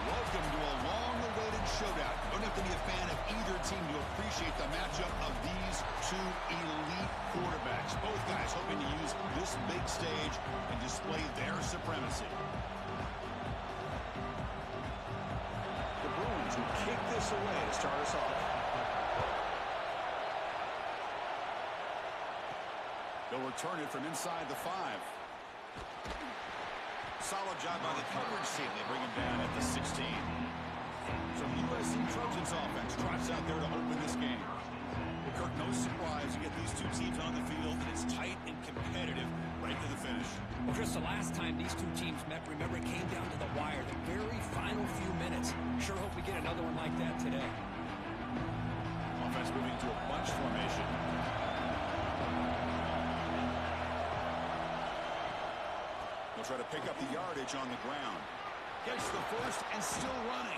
Welcome to a long-awaited showdown. You don't have to be a fan of either team to appreciate the matchup of these two elite quarterbacks. Both guys hoping to use this big stage and display their supremacy. The Bruins who kick this away to start us off. They'll return it from inside the 5. Solid job by the coverage team. They bring him down at the 16. So the USC Trojans offense trots out there to open this game. Well, Kirk, no surprise. You get these two teams on the field, and it's tight and competitive right to the finish. Well, Chris, the last time these two teams met, remember, it came down to the wire, the very final few minutes. Sure hope we get another one like that today. Offense moving to a bunch formation. They'll try to pick up the yardage on the ground. Gets the first and still running.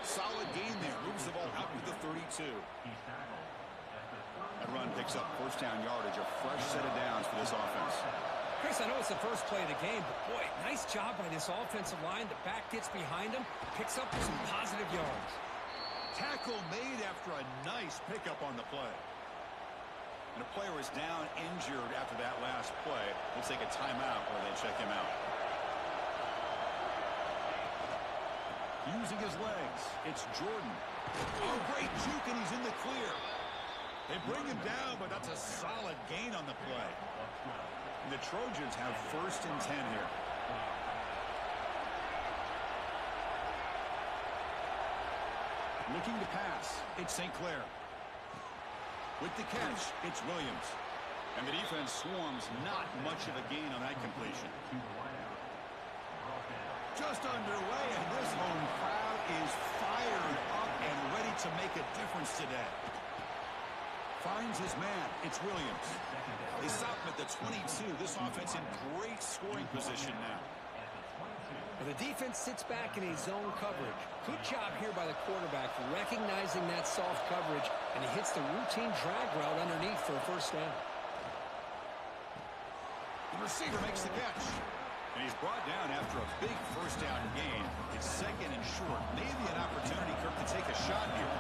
Solid gain there. Moves the ball out to the 32. That run picks up first down yardage. A fresh set of downs for this offense. Chris, I know it's the first play of the game, but boy, nice job by this offensive line. The back gets behind him, picks up some positive yards. Tackle made after a nice pickup on the play. And a player is down injured after that last play. We'll take a timeout while they check him out. Using his legs, it's Jordan. Oh, great juke, and he's in the clear. They bring him down, but that's a solid gain on the play. And the Trojans have first and 10 here. Looking to pass, it's St. Clair. With the catch, it's Williams. And the defense swarms, not much of a gain on that completion. Just underway, and this home crowd is fired up and ready to make a difference today. Finds his man, it's Williams. They stop him at the 22. This offense in great scoring position now. The defense sits back in a zone coverage. Good job here by the quarterback recognizing that soft coverage, and he hits the routine drag route underneath for a first down. The receiver makes the catch. And he's brought down after a big first down gain. It's second and short. Maybe an opportunity, Kirk, to take a shot here.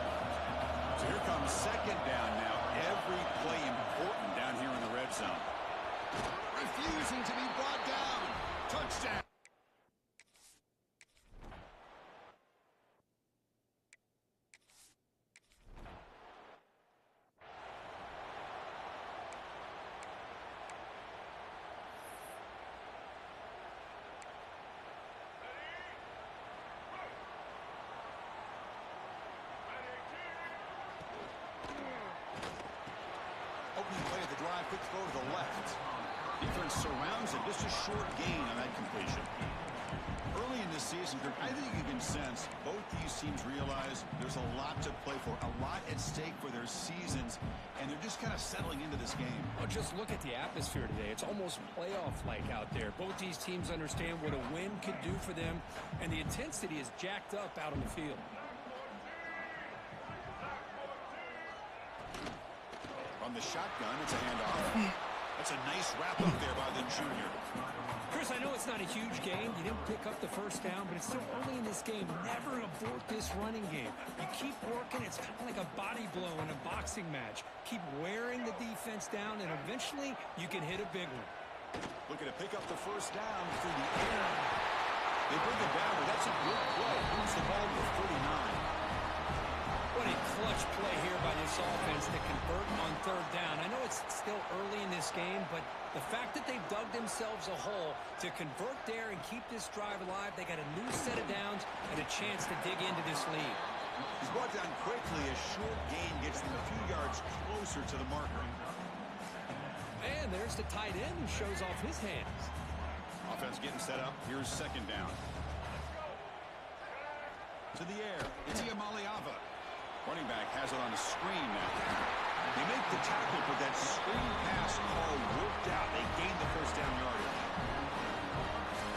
So here comes second down now. Every play important down here in the red zone. Refusing to be brought down. Touchdown. throw to the left. Defense surrounds it. Just a short gain on that completion. Early in this season, I think you can sense both these teams realize there's a lot to play for, a lot at stake for their seasons, and they're just kind of settling into this game. Oh, just look at the atmosphere today. It's almost playoff-like out there. Both these teams understand what a win could do for them, and the intensity is jacked up out on the field. From the shotgun, it's a handoff. That's a nice wrap up there by the junior. Chris, I know it's not a huge game. You didn't pick up the first down, but it's still early in this game. Never abort this running game. You keep working. It's kind of like a body blow in a boxing match. Keep wearing the defense down, and eventually you can hit a big one. Looking to pick up the first down through the air. They bring it down, but that's a good play. Moves the ball to 49. What a clutch play here by this offense to convert on third down. I know it's still early in this game, but the fact that they've dug themselves a hole to convert there and keep this drive alive, they got a new set of downs and a chance to dig into this lead. He's brought down quickly. A short gain gets them a few yards closer to the marker. And there's the tight end who shows off his hands. Offense getting set up. Here's second down. To the air. It's Iamaleava. Running back has it on the screen now. They make the tackle, but that screen pass call worked out. They gained the first down yardage.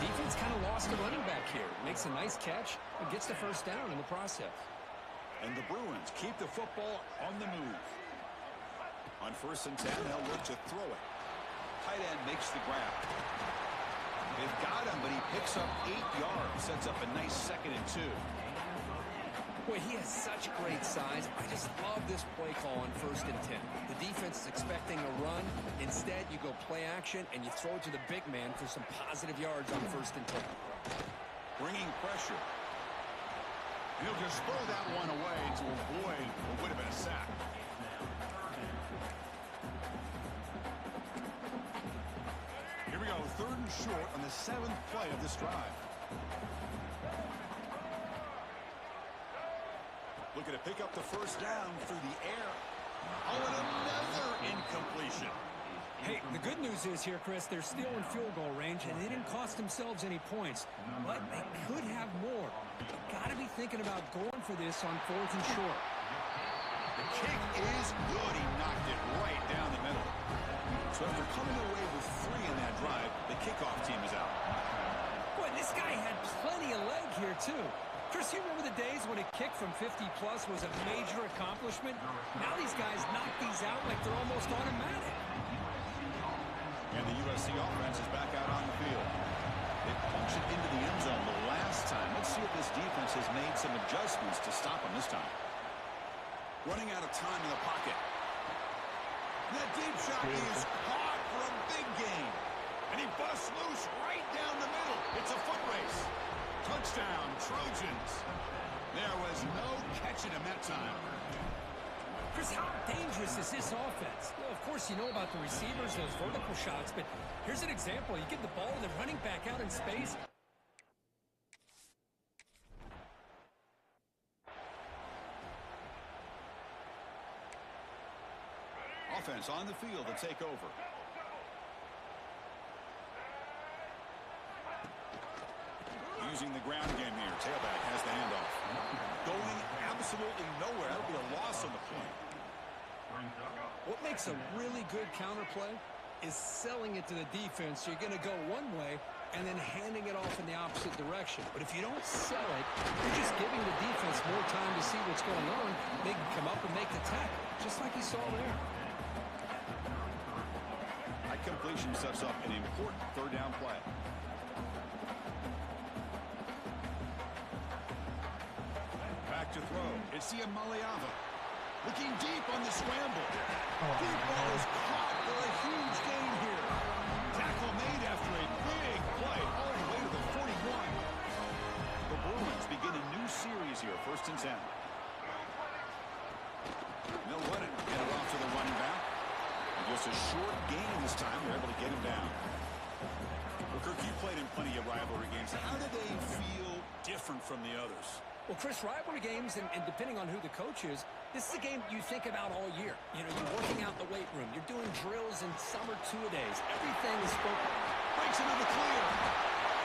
Defense kind of lost the running back here. Makes a nice catch and gets the first down in the process. And the Bruins keep the football on the move. On 1st and 10, they'll look to throw it. Tight end makes the grab. They've got him, but he picks up 8 yards. Sets up a nice 2nd and 2. Boy, he has such great size. I just love this play call on 1st and 10. The defense is expecting a run. Instead, you go play action, and you throw it to the big man for some positive yards on 1st and 10. Bringing pressure. He'll just throw that one away to avoid what would have been a sack. Here we go, 3rd and short on the 7th play of this drive. Looking to pick up the first down through the air. Oh, and another incompletion. Hey, the good news is here, Chris, they're still in field goal range, and they didn't cost themselves any points. But they could have more. They've got to be thinking about going for this on 4th and short. The kick is good. He knocked it right down the middle. So after coming away with 3 in that drive, the kickoff team is out. Boy, this guy had plenty of leg here, too. Chris, you remember the days when a kick from 50-plus was a major accomplishment? Now these guys knock these out like they're almost automatic. And the USC offense is back out on the field. They punched it into the end zone the last time. Let's see if this defense has made some adjustments to stop them this time. Running out of time in the pocket. That deep shot is caught for a big gain. And he busts loose right down the middle. It's a foot race. Touchdown, Trojans. There was no catching him that time. Chris, how dangerous is this offense? Well, of course, you know about the receivers, those vertical shots, but here's an example. You get the ball and the running back out in space. Offense on the field to take over. Using the ground game here. Tailback has the handoff. Going absolutely nowhere. That'll be a loss on the play. What makes a really good counterplay is selling it to the defense. So you're going to go one way and then handing it off in the opposite direction. But if you don't sell it, you're just giving the defense more time to see what's going on. They can come up and make the tackle, just like you saw there. That completion sets up an important 3rd down play. Back to throw. It's Iamaleava. Looking deep on the scramble. Deep ball is caught for a huge gain here. Tackle made after a big play all the way to the 41. The Bruins begin a new series here, 1st and 10. They'll run it. Get it off to the running back. And just a short gain this time. They're able to get him down. Well, Kirk, you played in plenty of rivalry games. How do they feel different from the others? Well, Chris, rivalry games, and depending on who the coach is, This is a game you think about all year. You know, you're working out in the weight room. You're doing drills in summer two-a-days. Everything is spoken. Breaks into the clear.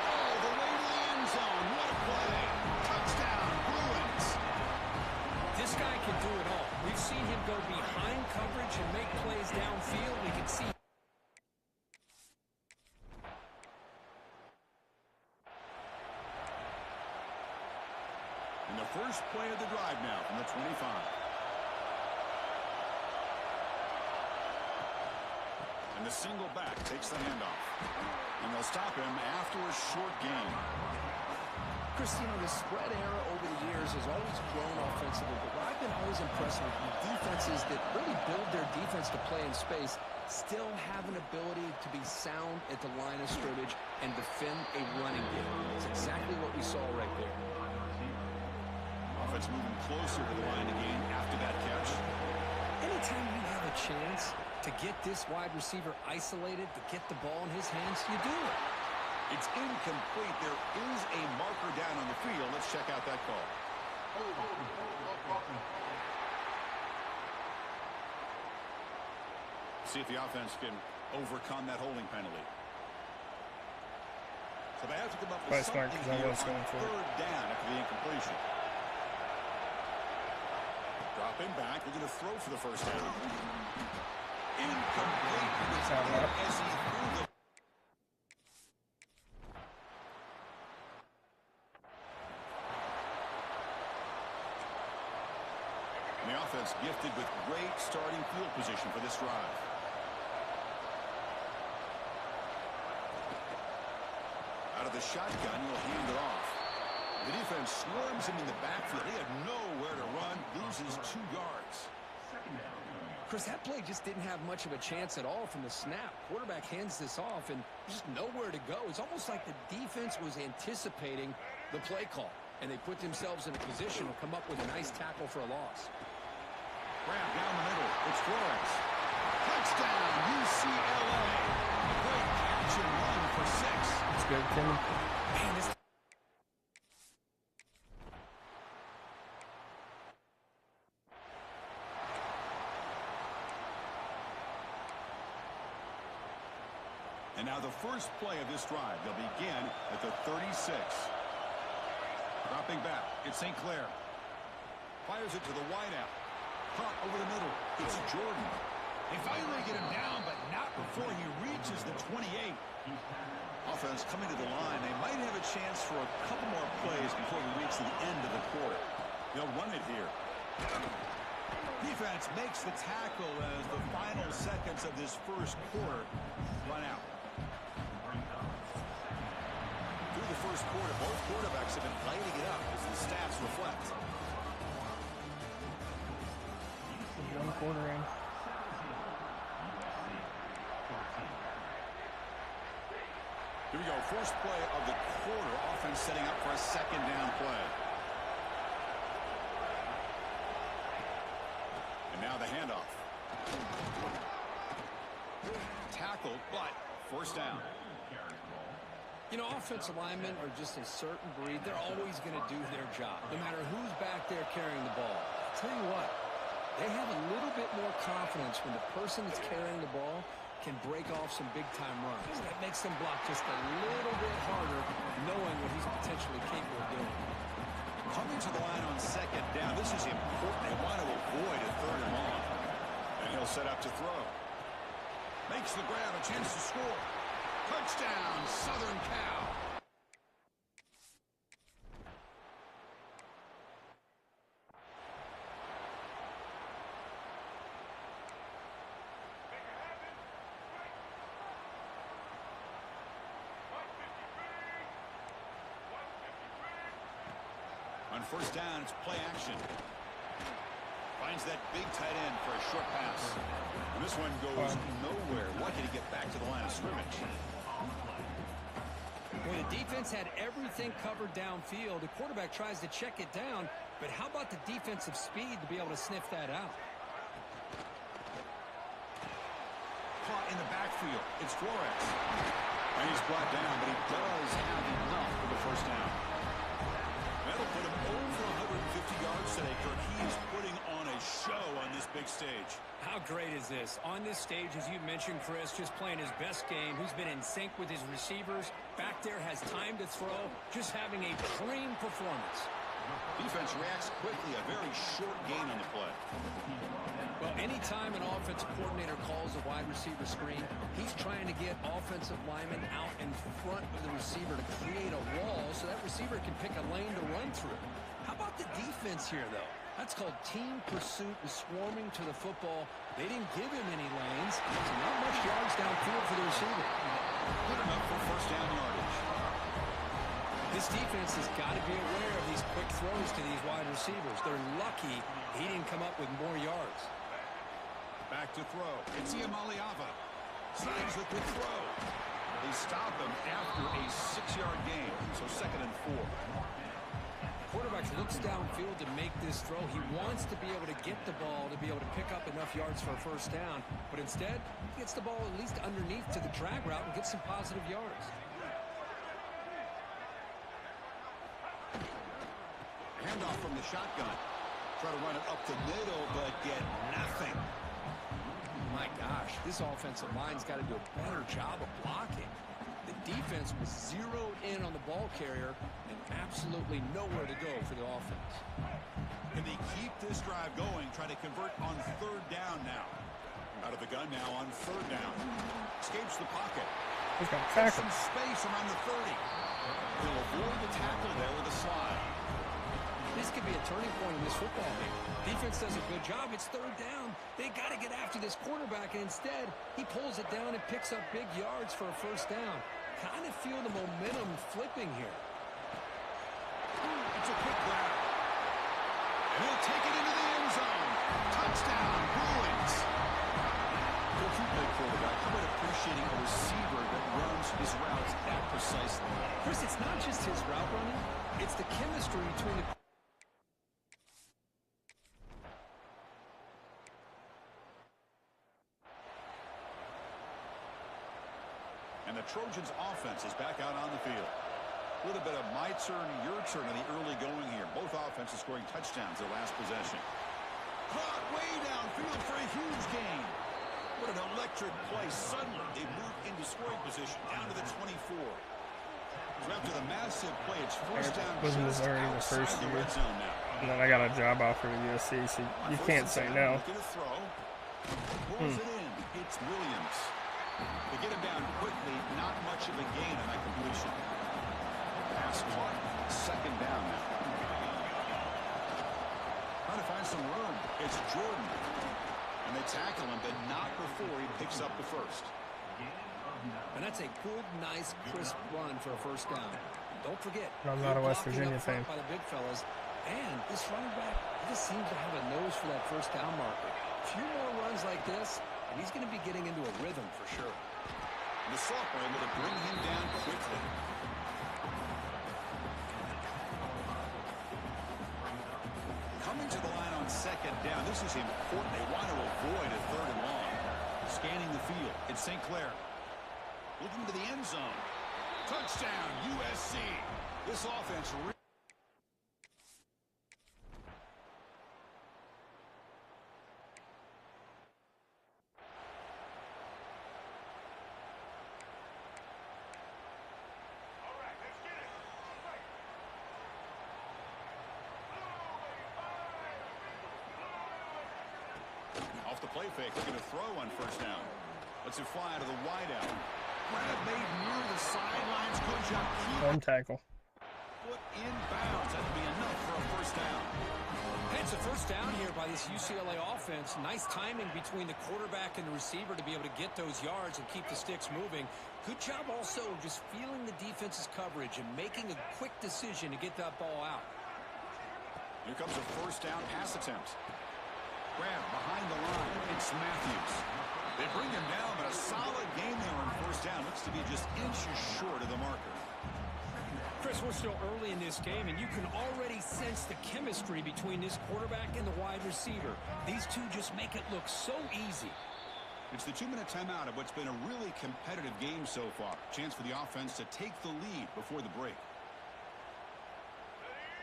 Oh, the way to the end zone. What a play. Touchdown, Bruins. This guy can do it all. We've seen him go behind coverage and make plays downfield. We can see. And the first play of the drive now from the 25. And the single back takes the handoff. And they'll stop him after a short gain. Chris, you know, the spread era over the years has always grown offensively, but what I've been always impressed with defenses that really build their defense to play in space still have an ability to be sound at the line of scrimmage and defend a running game. It's exactly what we saw right there. Offense moving closer to the line again after that catch. Anytime you have a chance to get this wide receiver isolated, to get the ball in his hands, you do it. It's incomplete. There is a marker down on the field. Let's check out that call. See if the offense can overcome that holding penalty. So they have to come up with something here on third down after the incompletion. Dropping back, they're going to throw for the first down. Incomplete as he threw the... And the offense gifted with great starting field position for this drive. Out of the shotgun, he'll hand it off. The defense swarms him in the backfield. He had nowhere to run, loses 2 yards. Chris, that play just didn't have much of a chance at all from the snap. Quarterback hands this off, and just nowhere to go. It's almost like the defense was anticipating the play call, and they put themselves in a position to come up with a nice tackle for a loss. Grab down the middle. It's Flores. Touchdown, UCLA. A great catch and run for 6. That's good, Tim. Man, this... And now the first play of this drive. They'll begin at the 36. Dropping back. It's St. Clair. Fires it to the wideout. Caught over the middle. It's Jordan. They finally get him down, but not before he reaches the 28. Offense coming to the line. They might have a chance for a couple more plays before we reach the end of the quarter. They'll run it here. Defense makes the tackle as the final seconds of this first quarter run out. Through the first quarter, both quarterbacks have been lighting it up as the stats reflect. 1 quarter in. Here we go. First play of the quarter. Offense setting up for a second down play. And now the handoff. Tackled, but first down. You know, offensive linemen are just a certain breed. They're always going to do their job, no matter who's back there carrying the ball. I'll tell you what, they have a little bit more confidence when the person that's carrying the ball can break off some big-time runs. That makes them block just a little bit harder, knowing what he's potentially capable of doing. Coming to the line on second down, this is important. They want to avoid a third and long. And he'll set up to throw. Makes the grab, a chance to score. Touchdown, Southern Cal. On first down, it's play action. Finds that big tight end for a short pass. And this one goes nowhere. Lucky to get back to the line of scrimmage. When the defense had everything covered downfield, the quarterback tries to check it down, but how about the defensive speed to be able to sniff that out? Caught in the backfield. It's Flores. And he's brought down, but he does have enough for the first down. That'll put him over 150 yards today, Kirk. He is putting on a a show on this big stage. How great is this? On this stage, as you mentioned, Chris, just playing his best game. Who's been in sync with his receivers. Back there, has time to throw. Just having a clean performance. Defense reacts quickly. A very short gain on the play. Well, anytime an offensive coordinator calls a wide receiver screen, he's trying to get offensive linemen out in front of the receiver to create a wall so that receiver can pick a lane to run through. How about the defense here, though? That's called team pursuit and swarming to the football. They didn't give him any lanes, so not much yards downfield for the receiver. Good enough for first down yardage. This defense has got to be aware of these quick throws to these wide receivers. They're lucky he didn't come up with more yards. Back to throw. It's Iamaleava. Signs the quick throw. They stop him after a 6-yard gain, so 2nd and 4. Quarterback looks downfield to make this throw. He wants to be able to get the ball to be able to pick up enough yards for a first down, but instead, he gets the ball at least underneath to the drag route and gets some positive yards. Handoff from the shotgun. Try to run it up the middle, but get nothing. My gosh, this offensive line's got to do a better job of blocking. The defense was zeroed in on the ball carrier and absolutely nowhere to go for the offense. Can they keep this drive going? Try to convert on 3rd down now. Out of the gun now on 3rd down. Escapes the pocket. He's got Some space around the 30. He'll avoid the tackle there with a slide. This could be a turning point in this football game. Defense does a good job. It's 3rd down. They got to get after this quarterback, and instead, he pulls it down and picks up big yards for a first down. Kind of feel the momentum flipping here. It's a quick grab. And he'll take it into the end zone. Touchdown, Bruins. Coach, you play quarterback. How about appreciating a receiver that runs his routes that precisely? Chris, it's not just his route running. It's the chemistry between the... And the Trojans' offense is back out on the field. A little bit of my turn, your turn in the early going here. Both offenses scoring touchdowns their last possession. Caught way downfield for a huge gain. What an electric play. Suddenly, they move into scoring position down to the 24. So after the massive play, it's first down wasn't just Missouri the outside first the year. red zone now. And then I got a job offer to USC, so you can't say no. Get a throw. Pulls it in. It's Williams. They get him down quickly. Not much of a gain on that completion. Pass caught. 2nd down now. Trying to find some room. It's Jordan. And they tackle him, but not before he picks up the first. And that's a good, nice, crisp run for a first down. Don't forget, I'm not a West blocking Virginia up front fan. by the big fellas. And this running back, he just seems to have a nose for that first down marker. A few more runs like this, and he's going to be getting into a rhythm for sure. And the sophomore able to bring him down quickly. Coming to the line on 2nd down. This is important. They want to avoid a 3rd and long. Scanning the field. It's St. Clair. Looking to the end zone. Touchdown, USC. This offense off the play fake, looking to throw on first down. Lets it fly to the wideout. Grab made near the sidelines. Good job. One tackle. Foot inbounds. That'd be enough for a first down. It's a first down here by this UCLA offense. Nice timing between the quarterback and the receiver to be able to get those yards and keep the sticks moving. Good job also just feeling the defense's coverage and making a quick decision to get that ball out. Here comes a first down pass attempt. Grab behind the line. It's Matthews. They bring him down, but a solid game there on first down. Looks to be just inches short of the marker. Chris, we're still early in this game, and you can already sense the chemistry between this quarterback and the wide receiver. These two just make it look so easy. It's the 2-minute timeout of what's been a really competitive game so far. Chance for the offense to take the lead before the break.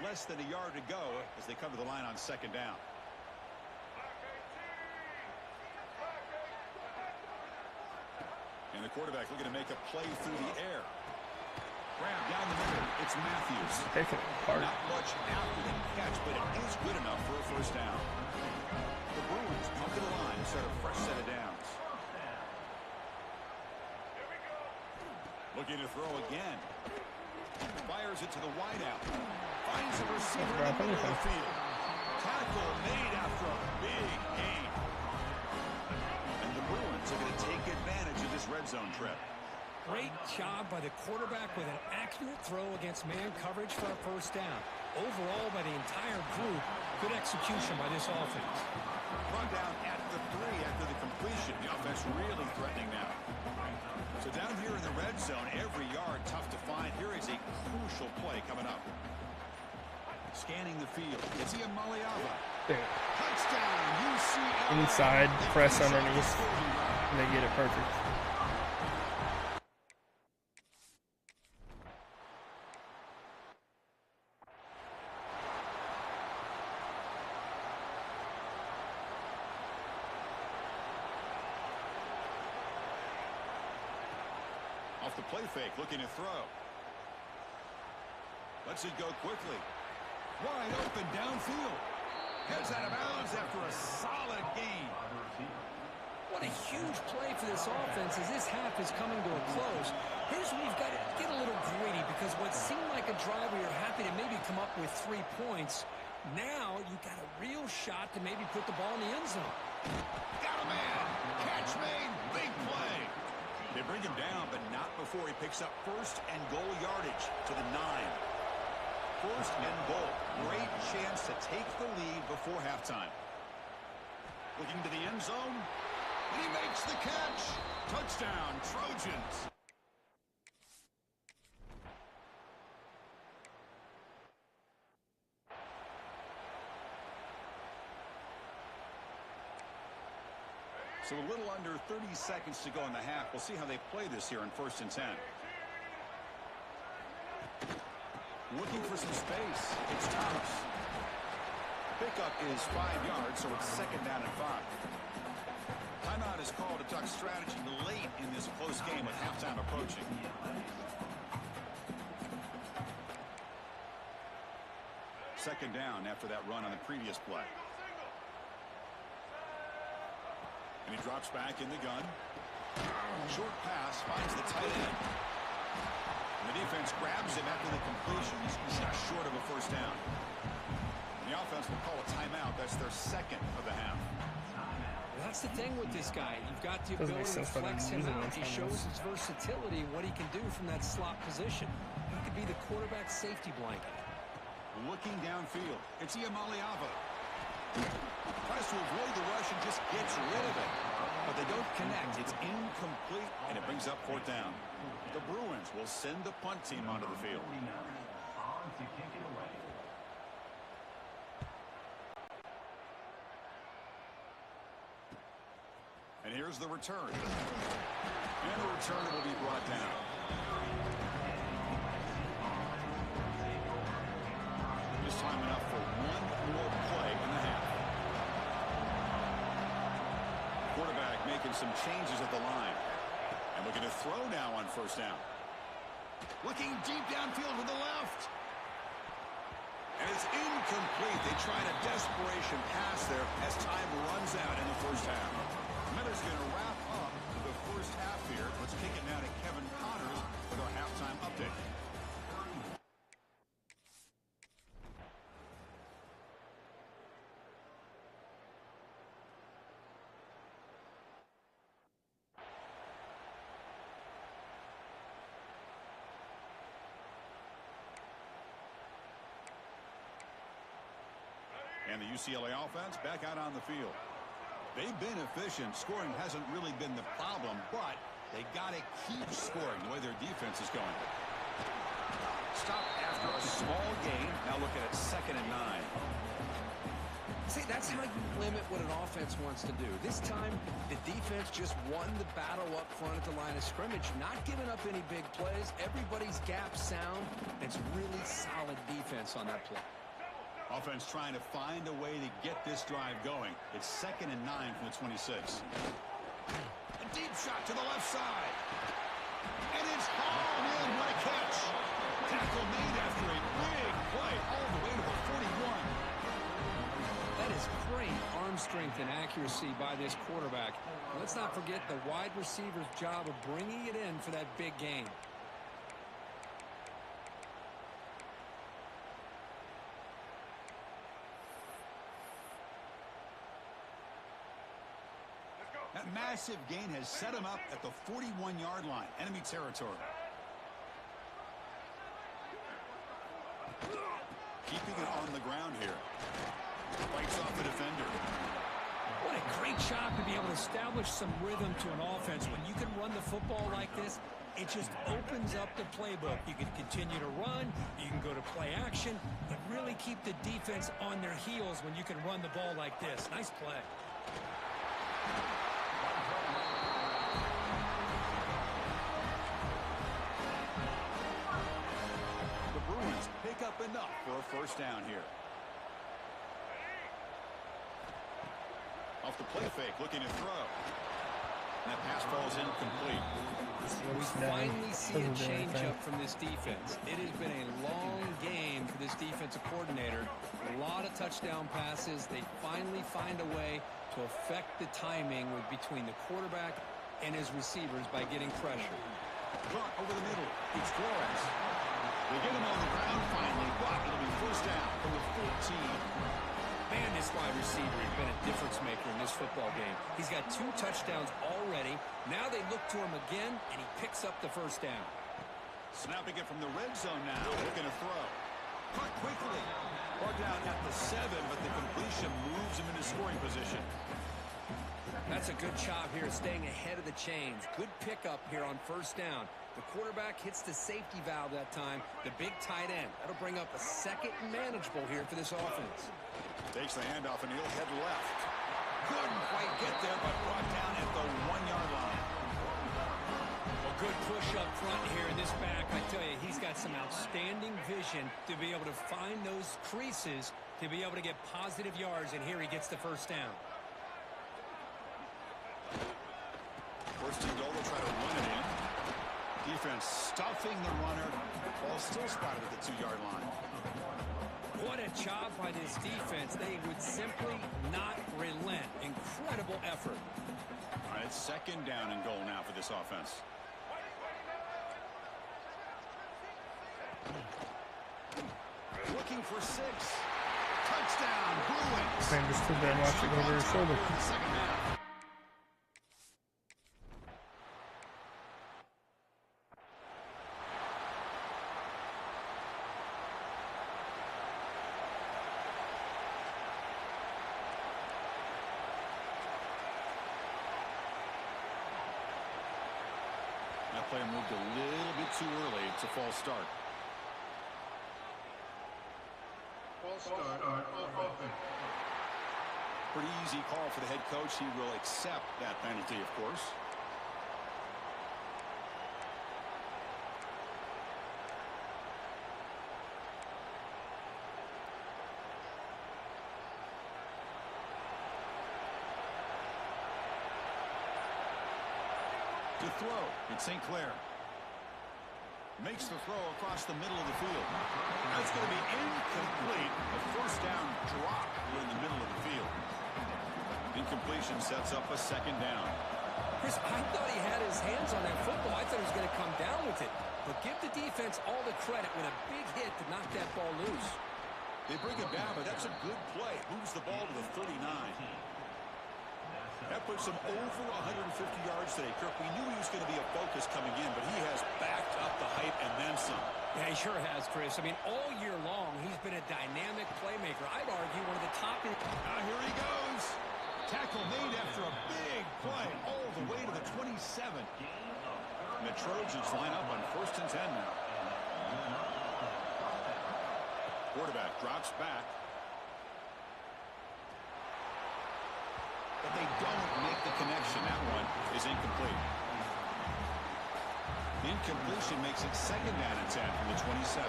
Less than a yard to go as they come to the line on 2nd down. And the quarterback looking to make a play through the air. Grab down the middle. It's Matthews. Taking it apart. Not much after the catch, but it is good enough for a first down. The Bruins come to the line to start a fresh set of downs. Looking to throw again. Fires it to the wideout. Finds a receiver in the middle of the field. Tackle made after a big gain. And the Bruins are going to take advantage of this red zone trip. Great job by the quarterback with an accurate throw against man coverage for a first down. Overall, by the entire group, good execution by this offense. Run down at the 3 after the completion. The offense really threatening now. So down here in the red zone, every yard tough to find. Here is a crucial play coming up. Scanning the field. It's Iamaleava. Touchdown, UCLA. Inside, press underneath. And they get it perfect. Off the play fake, looking to throw. Lets it go quickly. Wide open downfield. Heads out of bounds after a solid gain. What a huge play for this offense as this half is coming to a close. Here's where you've got to get a little greedy because what seemed like a drive where you're happy to maybe come up with 3 points, now you've got a real shot to maybe put the ball in the end zone. Got a man. Catch made. Big play. They bring him down, but not before he picks up first and goal yardage to the 9. First and goal. Great chance to take the lead before halftime. Looking to the end zone. He makes the catch. Touchdown, Trojans. So a little under 30 seconds to go in the half. We'll see how they play this here in 1st and 10. Looking for some space. It's Thomas. Pickup is 5 yards, so it's 2nd down and 5. Timeout is called to duck strategy late in this close game with halftime approaching. Second down after that run on the previous play. And he drops back in the gun. Short pass finds the tight end. And the defense grabs him after the completion. He's just short of a first down. And the offense will call a timeout. That's their 2nd of the half. That's the thing with this guy. You've got the ability to flex him out. He shows his versatility, what he can do from that slot position. He could be the quarterback safety blanket. Looking downfield. It's Iamaleava. Tries to avoid the rush and just gets rid of it. But they don't connect. It's incomplete, and it brings up 4th down. The Bruins will send the punt team onto the field. And here's the return. And the return will be brought down. Just time enough for one more play in the half. Quarterback making some changes at the line. And looking to throw now on 1st down. Looking deep downfield to the left. And it's incomplete. They tried a desperation pass there as time runs out in the 1st half. Miller's going to wrap up the 1st half here. Let's kick it now to Kevin Connors with our halftime update. And the UCLA offense back out on the field. They've been efficient. Scoring hasn't really been the problem, but they got to keep scoring the way their defense is going. Stop after a small gain. Now looking at 2nd and 9. See, that's how you limit what an offense wants to do. This time, the defense just won the battle up front at the line of scrimmage, not giving up any big plays. Everybody's gap sound. It's really solid defense on that play. Offense trying to find a way to get this drive going. It's 2nd and 9 from the 26. A deep shot to the left side. And it's hauled in. What a catch. Tackle made after a big play all the way to the 41. That is great arm strength and accuracy by this quarterback. Let's not forget the wide receiver's job of bringing it in for that big gain. That massive gain has set him up at the 41-yard line, enemy territory. Keeping it on the ground here. Fights off the defender. What a great job to be able to establish some rhythm to an offense. When you can run the football like this, it just opens up the playbook. You can continue to run. You can go to play action. But really keep the defense on their heels when you can run the ball like this. Nice play. The Bruins pick up enough for a first down here. Off the play fake, looking to throw. And that pass ball is incomplete. We finally see a change up from this defense. It has been a long game for this defensive coordinator. A lot of touchdown passes. They finally find a way to affect the timing between the quarterback and his receivers by getting pressure. Brought over the middle. It's Flores. They get him on the ground finally, but it'll be first down from the 14. Man, this wide receiver has been a difference maker in this football game. He's got 2 touchdowns already. Now they look to him again, and he picks up the first down. Snapping it from the red zone now. Looking to throw. Caught quickly. Brought down at the 7, but the completion moves him into scoring position. That's a good job here, staying ahead of the chains. Good pickup here on first down. The quarterback hits the safety valve that time. The big tight end. That'll bring up a second and manageable here for this offense. Takes the handoff and he'll head left. Couldn't quite get there, but brought down at the 1-yard line. A good push up front here in this back. I tell you, he's got some outstanding vision to be able to find those creases, to be able to get positive yards, and here he gets the first down. First and goal, will try to run it in. Defense stuffing the runner. Ball still spotted at the 2-yard line. What a job by this defense. They would simply not relent. Incredible effort. All right, it's second down and goal now for this offense. Looking for 6. Touchdown, Bruins. Man just stood there and watched it go over his shoulder. Second half. That play moved a little bit too early. It's a false start. Pretty easy call for the head coach. He will accept that penalty, of course. To throw, it's St. Clair. Makes the throw across the middle of the field. That's going to be incomplete. A first down drop in the middle of the field. Incompletion sets up a second down. Chris, I thought he had his hands on that football. I thought he was going to come down with it. But give the defense all the credit with a big hit to knock that ball loose. They bring it down, but that's a good play. Moves the ball to the 39. That puts him over 150 yards today. Kirk, we knew he was going to be a focus coming in, but he has backed up the hype and then some. Yeah, he sure has, Chris. I mean, all year long, he's been a dynamic playmaker. I'd argue one of the top. Here he goes. Tackle made after a big play all the way to the 27. And the Trojans line up on first and 10 now. Quarterback drops back. But they don't make the connection. That one is incomplete. The incompletion makes it second down and 10 from the 27.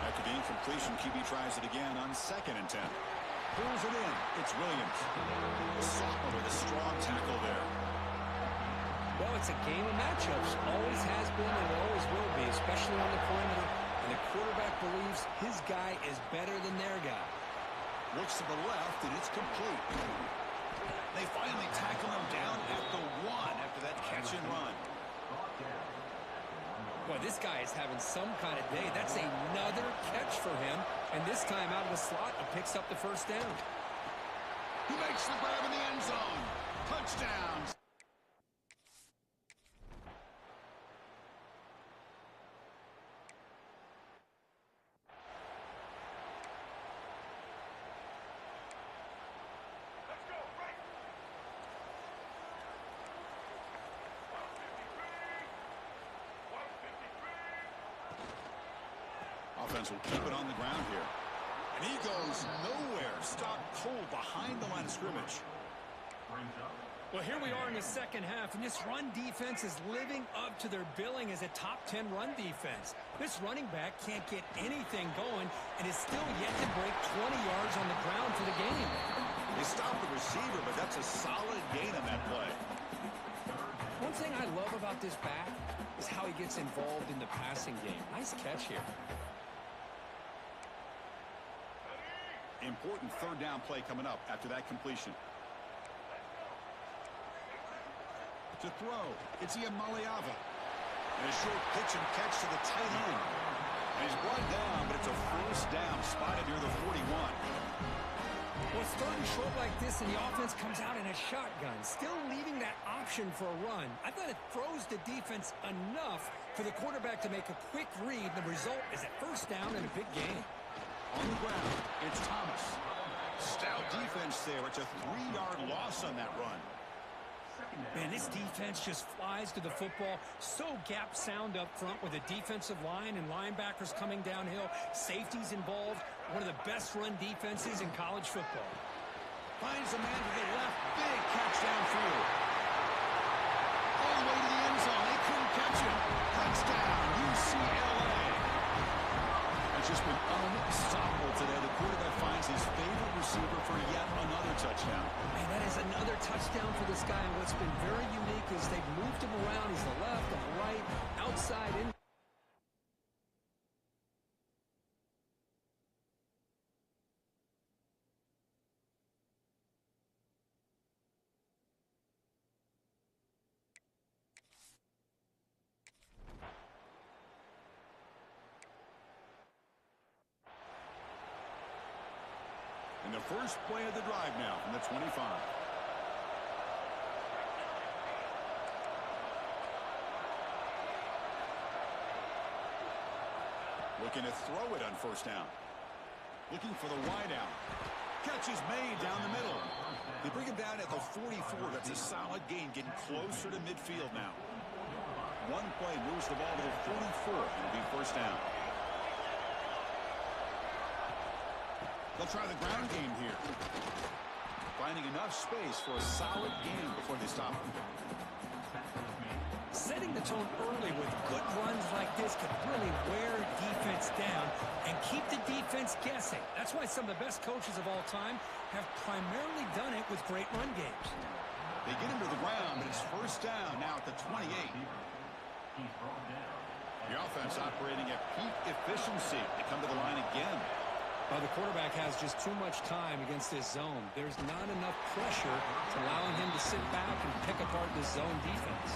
After the incompletion, QB tries it again on second and 10. Pulls it in. It's Williams. Sophomore with a strong tackle there. Well, it's a game of matchups. Always has been and it always will be, especially on the perimeter. And the quarterback believes his guy is better than their guy. Looks to the left, and it's complete. They finally tackle him down at the 1 after that catch and run. Boy, this guy is having some kind of day. That's another catch for him. And this time out of the slot, he picks up the first down. He makes the grab in the end zone. Touchdowns. Offense will keep it on the ground here. And he goes nowhere. Stopped cold behind the line of scrimmage. Well, here we are in the second half, and this run defense is living up to their billing as a top 10 run defense. This running back can't get anything going and is still yet to break 20 yards on the ground for the game. They stopped the receiver, but that's a solid gain on that play. One thing I love about this back is how he gets involved in the passing game. Nice catch here. Important third down play coming up after that completion. To throw, it's Iamaleava. And a short pitch and catch to the tight end. And he's brought down, but it's a first down spotted near the 41. Well, it's third and short like this, and the offense comes out in a shotgun, still leaving that option for a run. I thought it throws the defense enough for the quarterback to make a quick read. The result is a first down in a big game. On the ground, it's Thomas. Stout defense there. It's a 3-yard loss on that run. Man, this defense just flies to the football. So gap sound up front with a defensive line and linebackers coming downhill. Safeties involved. One of the best run defenses in college football. Finds a man to the left. Big catch downfield. All the way to the end zone. They couldn't catch him. Touchdown, UCLA. It's just been unstoppable today. The quarterback finds his favorite receiver for yet another touchdown. Man, that is another touchdown for this guy. And what's been very unique is they've moved him around. He's the left, the right, outside, in. And the first play of the drive now from the 25. Looking to throw it on first down. Looking for the wide out. Catch is made down the middle. They bring him down at the 44. That's a solid gain, getting closer to midfield now. One play moves the ball to the 44. It'll be first down. They'll try the ground game here. Finding enough space for a solid game before they stop him. Setting the tone early with good runs like this could really wear defense down and keep the defense guessing. That's why some of the best coaches of all time have primarily done it with great run games. They get him to the ground, but it's first down now at the 28. The offense operating at peak efficiency. They come to the line again. The quarterback has just too much time against this zone. There's not enough pressure to allowing him to sit back and pick apart this zone defense.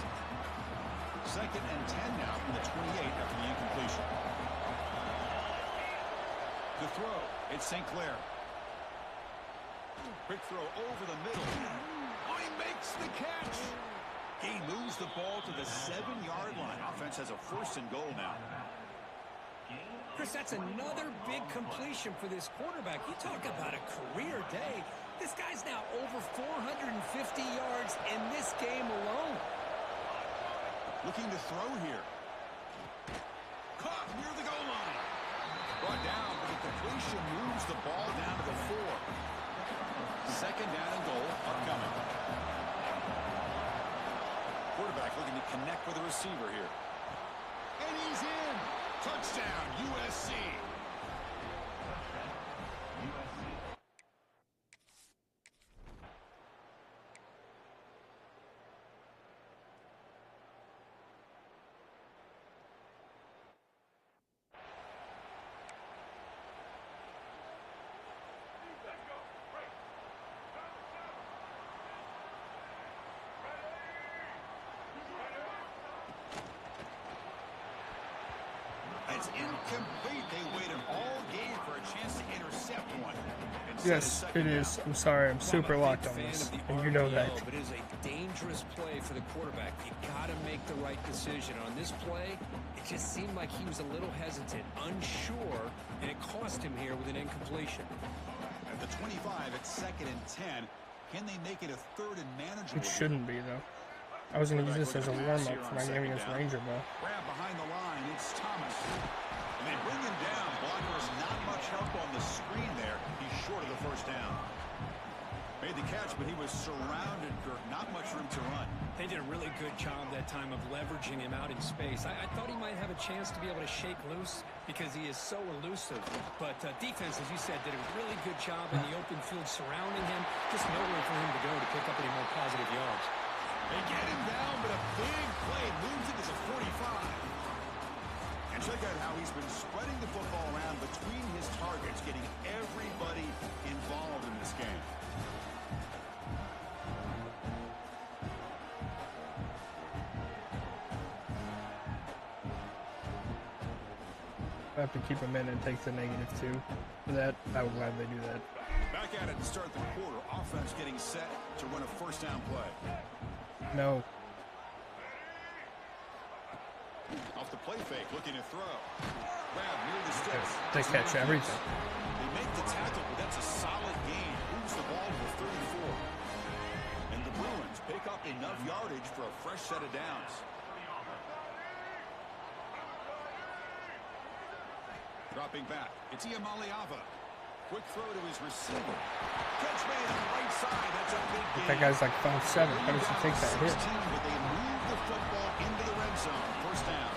Second and 10 now from the 28 after the incompletion. The throw, it's St. Clair. Quick throw over the middle. Oh, he makes the catch. He moves the ball to the 7-yard line. Offense has a first and goal now. Chris, that's another big completion for this quarterback. You talk about a career day. This guy's now over 450 yards in this game alone. Looking to throw here. Caught near the goal line. Brought down, but the completion moves the ball down to the 4. Second down and goal upcoming. Quarterback looking to connect with the receiver here. And he's in. Touchdown, USC. it's incomplete. They waited all game for a chance to intercept one. Yes, it is. I'm sorry. I'm super locked on this, and you know that. But it is a dangerous play for the quarterback. You got to make the right decision. On this play, it just seemed like he was a little hesitant, unsure, and it cost him here with an incompletion. At the 25, it's 2nd and 10. Can they make it a 3rd and manageable? It shouldn't be, though. I was going to use this as a warm-up for my game against Ranger Ball. Grab behind the line. It's Thomas. And they bring him down. Blocker's not much help on the screen there. He's short of the first down. Made the catch, but he was surrounded, Kirk. Not much room to run. They did a really good job that time of leveraging him out in space. I thought he might have a chance to be able to shake loose because he is so elusive. But defense, as you said, did a really good job in the open field surrounding him. Just nowhere for him to go to pick up any more positive yards. They get him down, but a big play moves it to the 45. And check out how he's been spreading the football around between his targets, getting everybody involved in this game. I have to keep him in and take the -2. For that, I would gladly do that. Back at it to start the quarter. Offense getting set to run a first down play. No. Off the play fake, looking to throw. Grab near the sticks. They catch everything. They make the tackle, but that's a solid gain. Moves the ball to the 34. And the Bruins pick up enough yardage for a fresh set of downs. Dropping back, it's Iamaleava. Quick throw to his receiver. Catch made on the right side. That's a big gain. That guy's like 5'7". How does he take that hit? 16, but they move the football into the red zone. First down.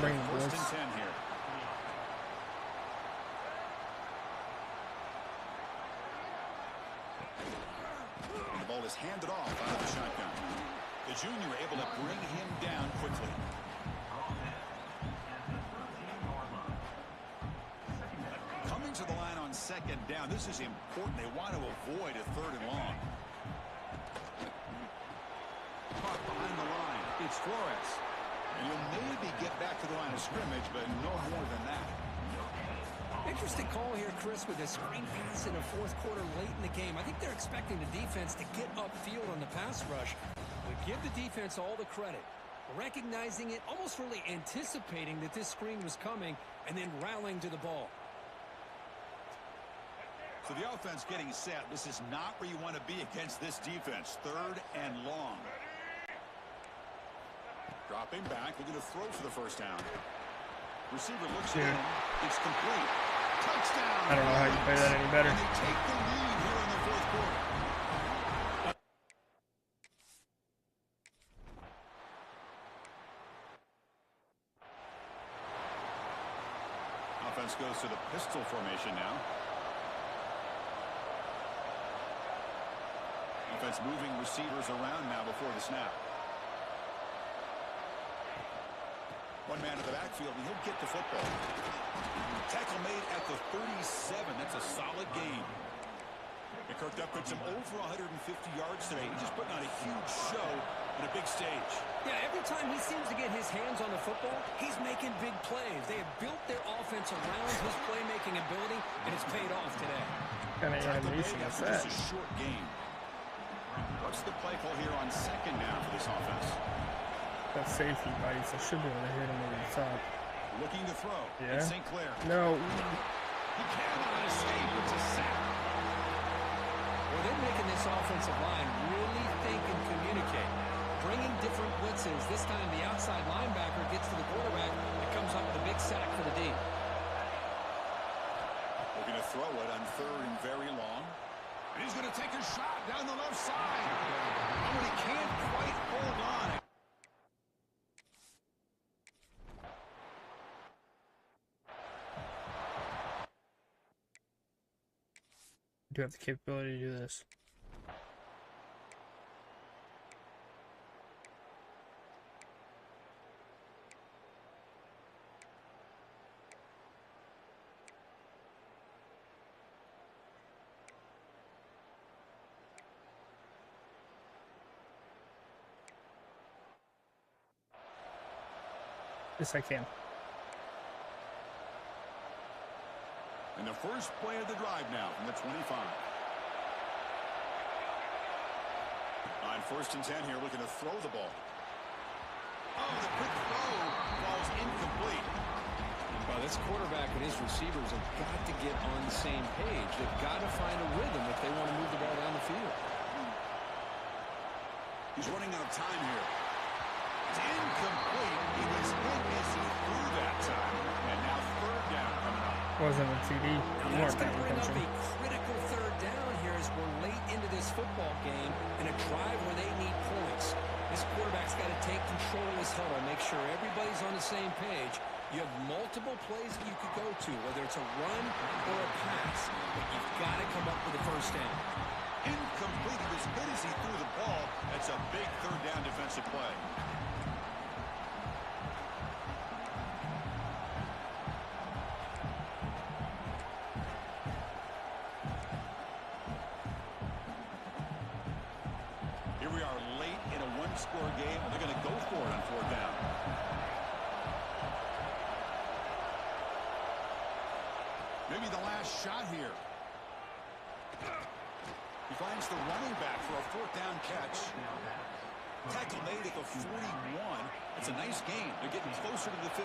Bring First this. and 10 here. And the ball is handed off out of the shotgun. The junior able to bring him down quickly. Coming to the line on 2nd down. This is important. They want to avoid a 3rd and long. Caught behind the line. It's Flores. And you'll maybe get back to the line of scrimmage, but no more than that. Interesting call here, Chris, with a screen pass in the 4th quarter late in the game. I think they're expecting the defense to get upfield on the pass rush. But give the defense all the credit. Recognizing it, almost really anticipating that this screen was coming, and then rallying to the ball. So the offense getting set. This is not where you want to be against this defense. 3rd and long. Dropping back, looking to throw for the first down. Receiver looks in. It's complete. Touchdown. I don't know how you play that any better. And they take the lead here in the 4th quarter. Offense goes to the pistol formation now. Offense moving receivers around now before the snap. One man in the backfield, and he'll get the football. Tackle made at the 37. That's a solid gain. And Kirk Duff puts him over 150 yards today. He's just putting on a huge show on a big stage. Yeah, every time he seems to get his hands on the football, he's making big plays. They have built their offense around his playmaking ability, and it's paid off today. What kind of animation is that? Just a short game. What's the play call here on 2nd down for this offense? That safety bites. I should be able to hit him over the top. Looking to throw. Yeah. It's St. Clair. No. He cannot escape. It's a sack. Well, they're making this offensive line really think and communicate. Bringing different blitzes. This time the outside linebacker gets to the quarterback and comes up with a big sack for the D. Looking to throw it on 3rd and very long. And he's going to take a shot down the left side. Oh, and he can't quite hold on. Do have the capability to do this. Yes, I can. the first play of the drive now from the 25. On 1st and 10 here, looking to throw the ball. Oh, the quick throw falls incomplete. Well, this quarterback and his receivers have got to get on the same page. They've got to find a rhythm if they want to move the ball down the field. He's running out of time here. It's incomplete. He was hit as he threw that time. And now 3rd down coming up. Wasn't a TD. Now that's going to bring up a critical 3rd down here as we're late into this football game in a drive where they need points. This quarterback's got to take control of his huddle, make sure everybody's on the same page. You have multiple plays that you could go to, whether it's a run or a pass, but you've got to come up with a 1st down. Incomplete. He was hit as he threw the ball. That's a big 3rd down defensive play. Here we are late in a 1-score game. They're going to go for it on 4th down. Maybe the last shot here. He finds the running back for a 4th down catch. Tackle made at the 41. It's a nice gain. They're getting closer to the 50.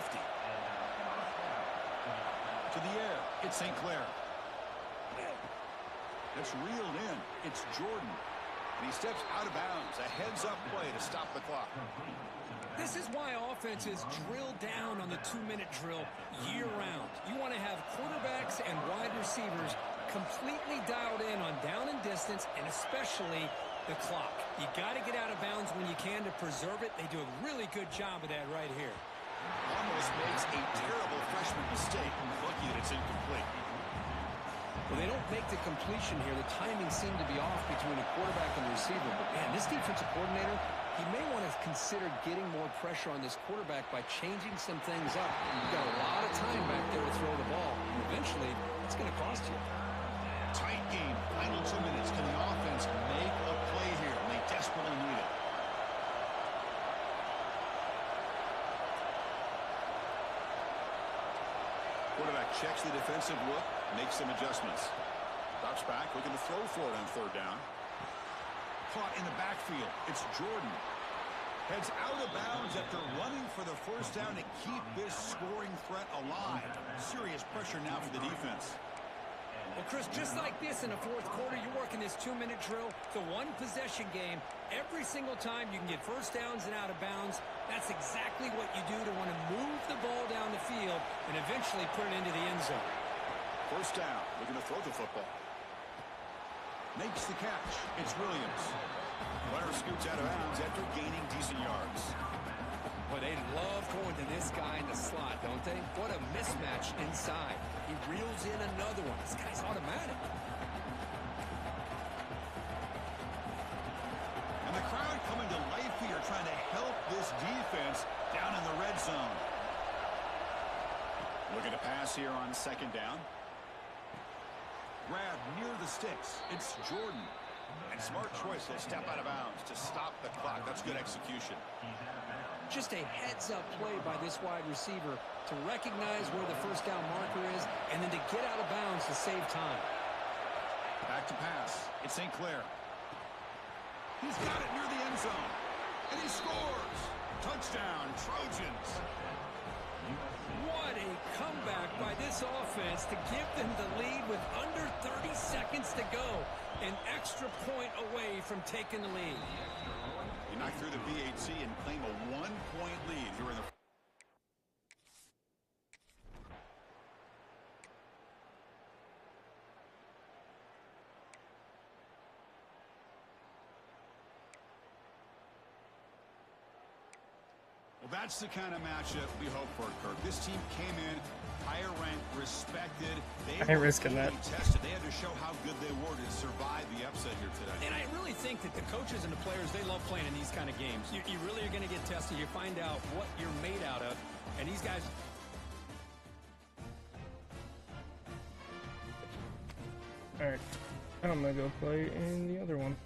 To the air. It's St. Clair. That's reeled in. It's Jordan. And he steps out of bounds. A heads-up play to stop the clock. This is why offenses drill down on the 2-minute drill year-round. You want to have quarterbacks and wide receivers completely dialed in on down and distance, and especially the clock. You got to get out of bounds when you can to preserve it. They do a really good job of that right here. Almost makes a terrible freshman mistake. Lucky that it's incomplete. Well, they don't make the completion here. The timing seemed to be off between a quarterback and a receiver. But, man, this defensive coordinator, he may want to consider getting more pressure on this quarterback by changing some things up. You've got a lot of time back there to throw the ball. And eventually, it's going to cost you. Tight game. Final 2 minutes. Can the offense make a play here? And they desperately need it. Quarterback checks the defensive look, makes some adjustments. Drops back, looking to throw for it on 3rd down. Caught in the backfield. It's Jordan. Heads out of bounds after running for the 1st down to keep this scoring threat alive. Serious pressure now for the defense. Well, Chris, just like this in the 4th quarter, you're working this 2-minute drill. It's a 1-possession game. Every single time you can get 1st downs and out of bounds, that's exactly what you do to want to move the ball down the field and eventually put it into the end zone. 1st down, looking to throw the football. Makes the catch. It's Williams. Runner scoots out of bounds after gaining decent yards. But they love going to this guy in the slot, don't they? What a mismatch inside. He reels in another one. This guy's automatic. And the crowd coming to life here, trying to help this defense down in the red zone. Looking to pass here on 2nd down. Grab near the sticks. It's Jordan. And smart choice. He'll step out of bounds to stop the clock. That's good execution. Just a heads-up play by this wide receiver to recognize where the 1st down marker is and then to get out of bounds to save time. Back to pass. It's St. Clair. He's got it near the end zone. And he scores. Touchdown, Trojans. What a comeback by this offense to give them the lead with under 30 seconds to go. An extra point away from taking the lead. He knocked through the BHC and claim a 1-point lead here in the... Well, that's the kind of matchup we hope for, Kirk. This team came in higher ranked, respected. I ain't risking that. Tested. They had to show how good they were to survive the upset here today. And I really think that the coaches and the players, they love playing in these kind of games. You really are going to get tested. You find out what you're made out of. And these guys... Alright, I'm going to go play in the other one.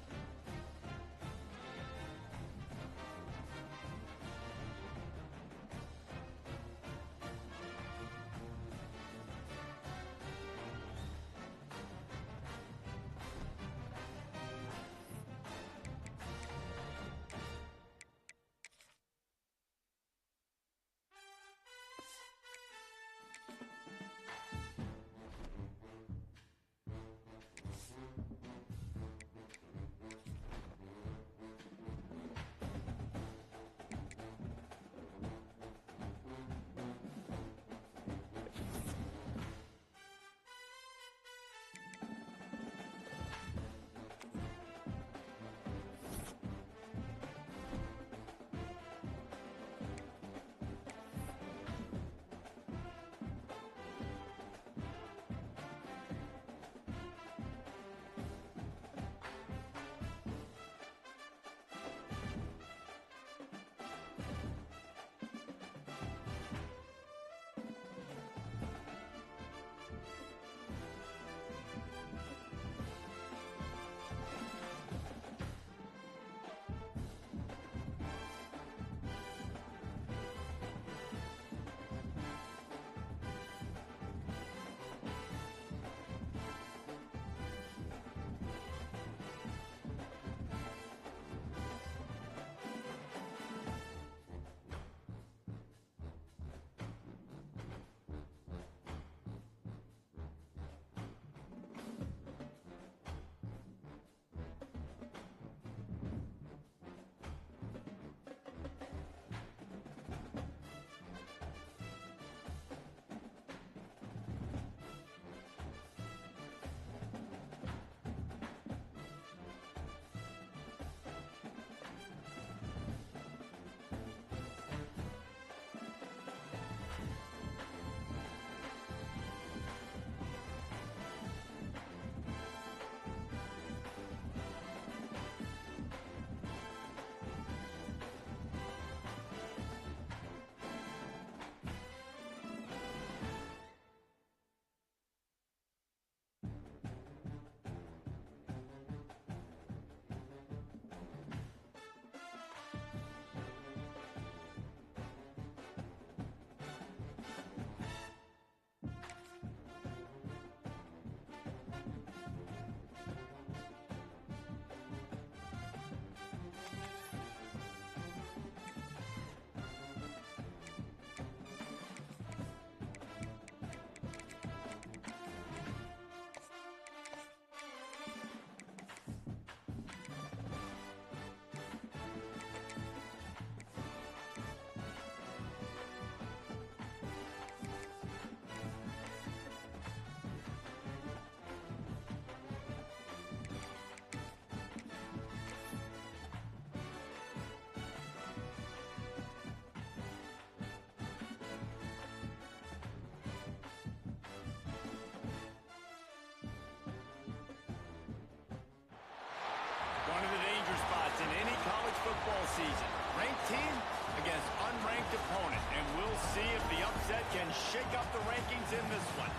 ranked opponent, and we'll see if the upset can shake up the rankings in this one.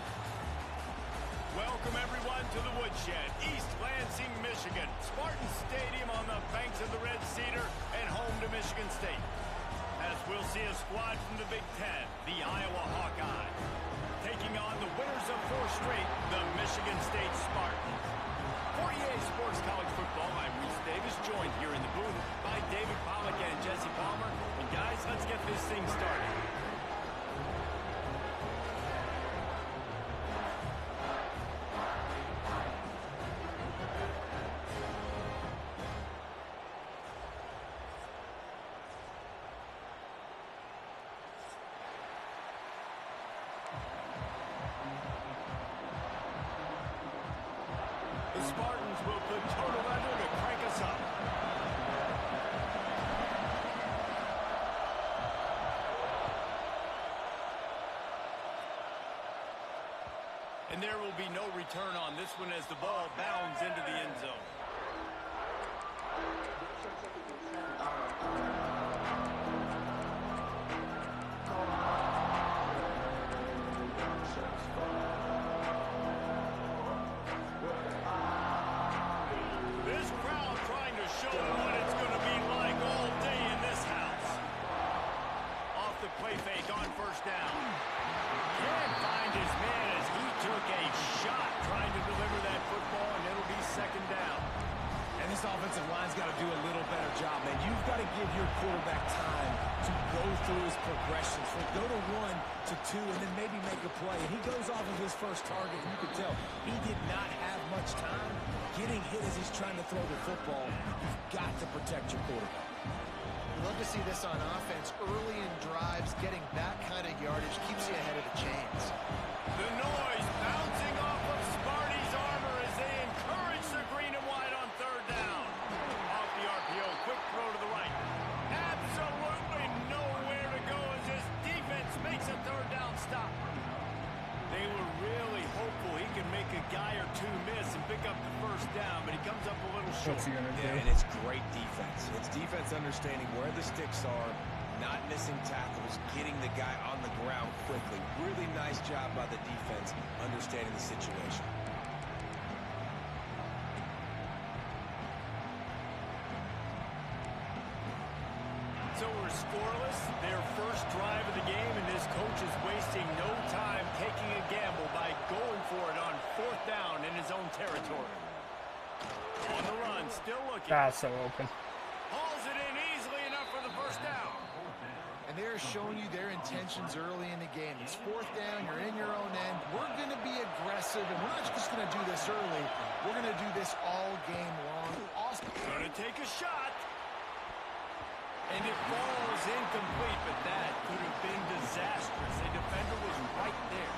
Welcome, everyone, to the Woodshed, East Lansing, Michigan. Spartan Stadium on the banks of the Red Cedar and home to Michigan State. As we'll see a squad from the Big Ten, the Iowa Hawkeyes, taking on the winners of 4 straight, the Michigan State Spartans. For EA Sports College Football, I'm Reese Davis, joined here in the booth by David Pollack and Jesse Palmer. And guys, let's get this thing started. The Spartans will put total under to crank us up. And there will be no return on this one as the ball bounds into the end zone. This offensive line's got to do a little better job, man. You've got to give your quarterback time to go through his progressions. From go to 1 to 2 and then maybe make a play. And he goes off of his first target, and you can tell he did not have much time getting hit as he's trying to throw the football. You've got to protect your quarterback. We'd love to see this on offense. Early in drives, getting that kind of yardage keeps you ahead of the chains. The noise bouncing off of Sparty's armor as they encourage the green and white on third down. Off the RPO, quick throw to the right. Absolutely nowhere to go as this defense makes a third down stop. They were really hopeful he can make a guy or two miss and pick up the first down, but he comes up a little short. What's he gonna do? Yeah, and it's great defense. It's defense understanding where the sticks are, not missing tackles, getting the guy on the ground quickly. Really nice job by the defense understanding the situation. So we're scoreless, their first drive of the game, and this coach is wasting no time taking a gamble by going for it on 4th down in his own territory. On the run, still looking. So open. Hauls it in easily enough for the first down. And they're showing you their intentions early in the game. It's 4th down, you're in your own end. We're going to be aggressive, and we're not just going to do this early. We're going to do this all game long. Awesome. Going to take a shot. And it falls incomplete, but that could have been disastrous. A defender was right there.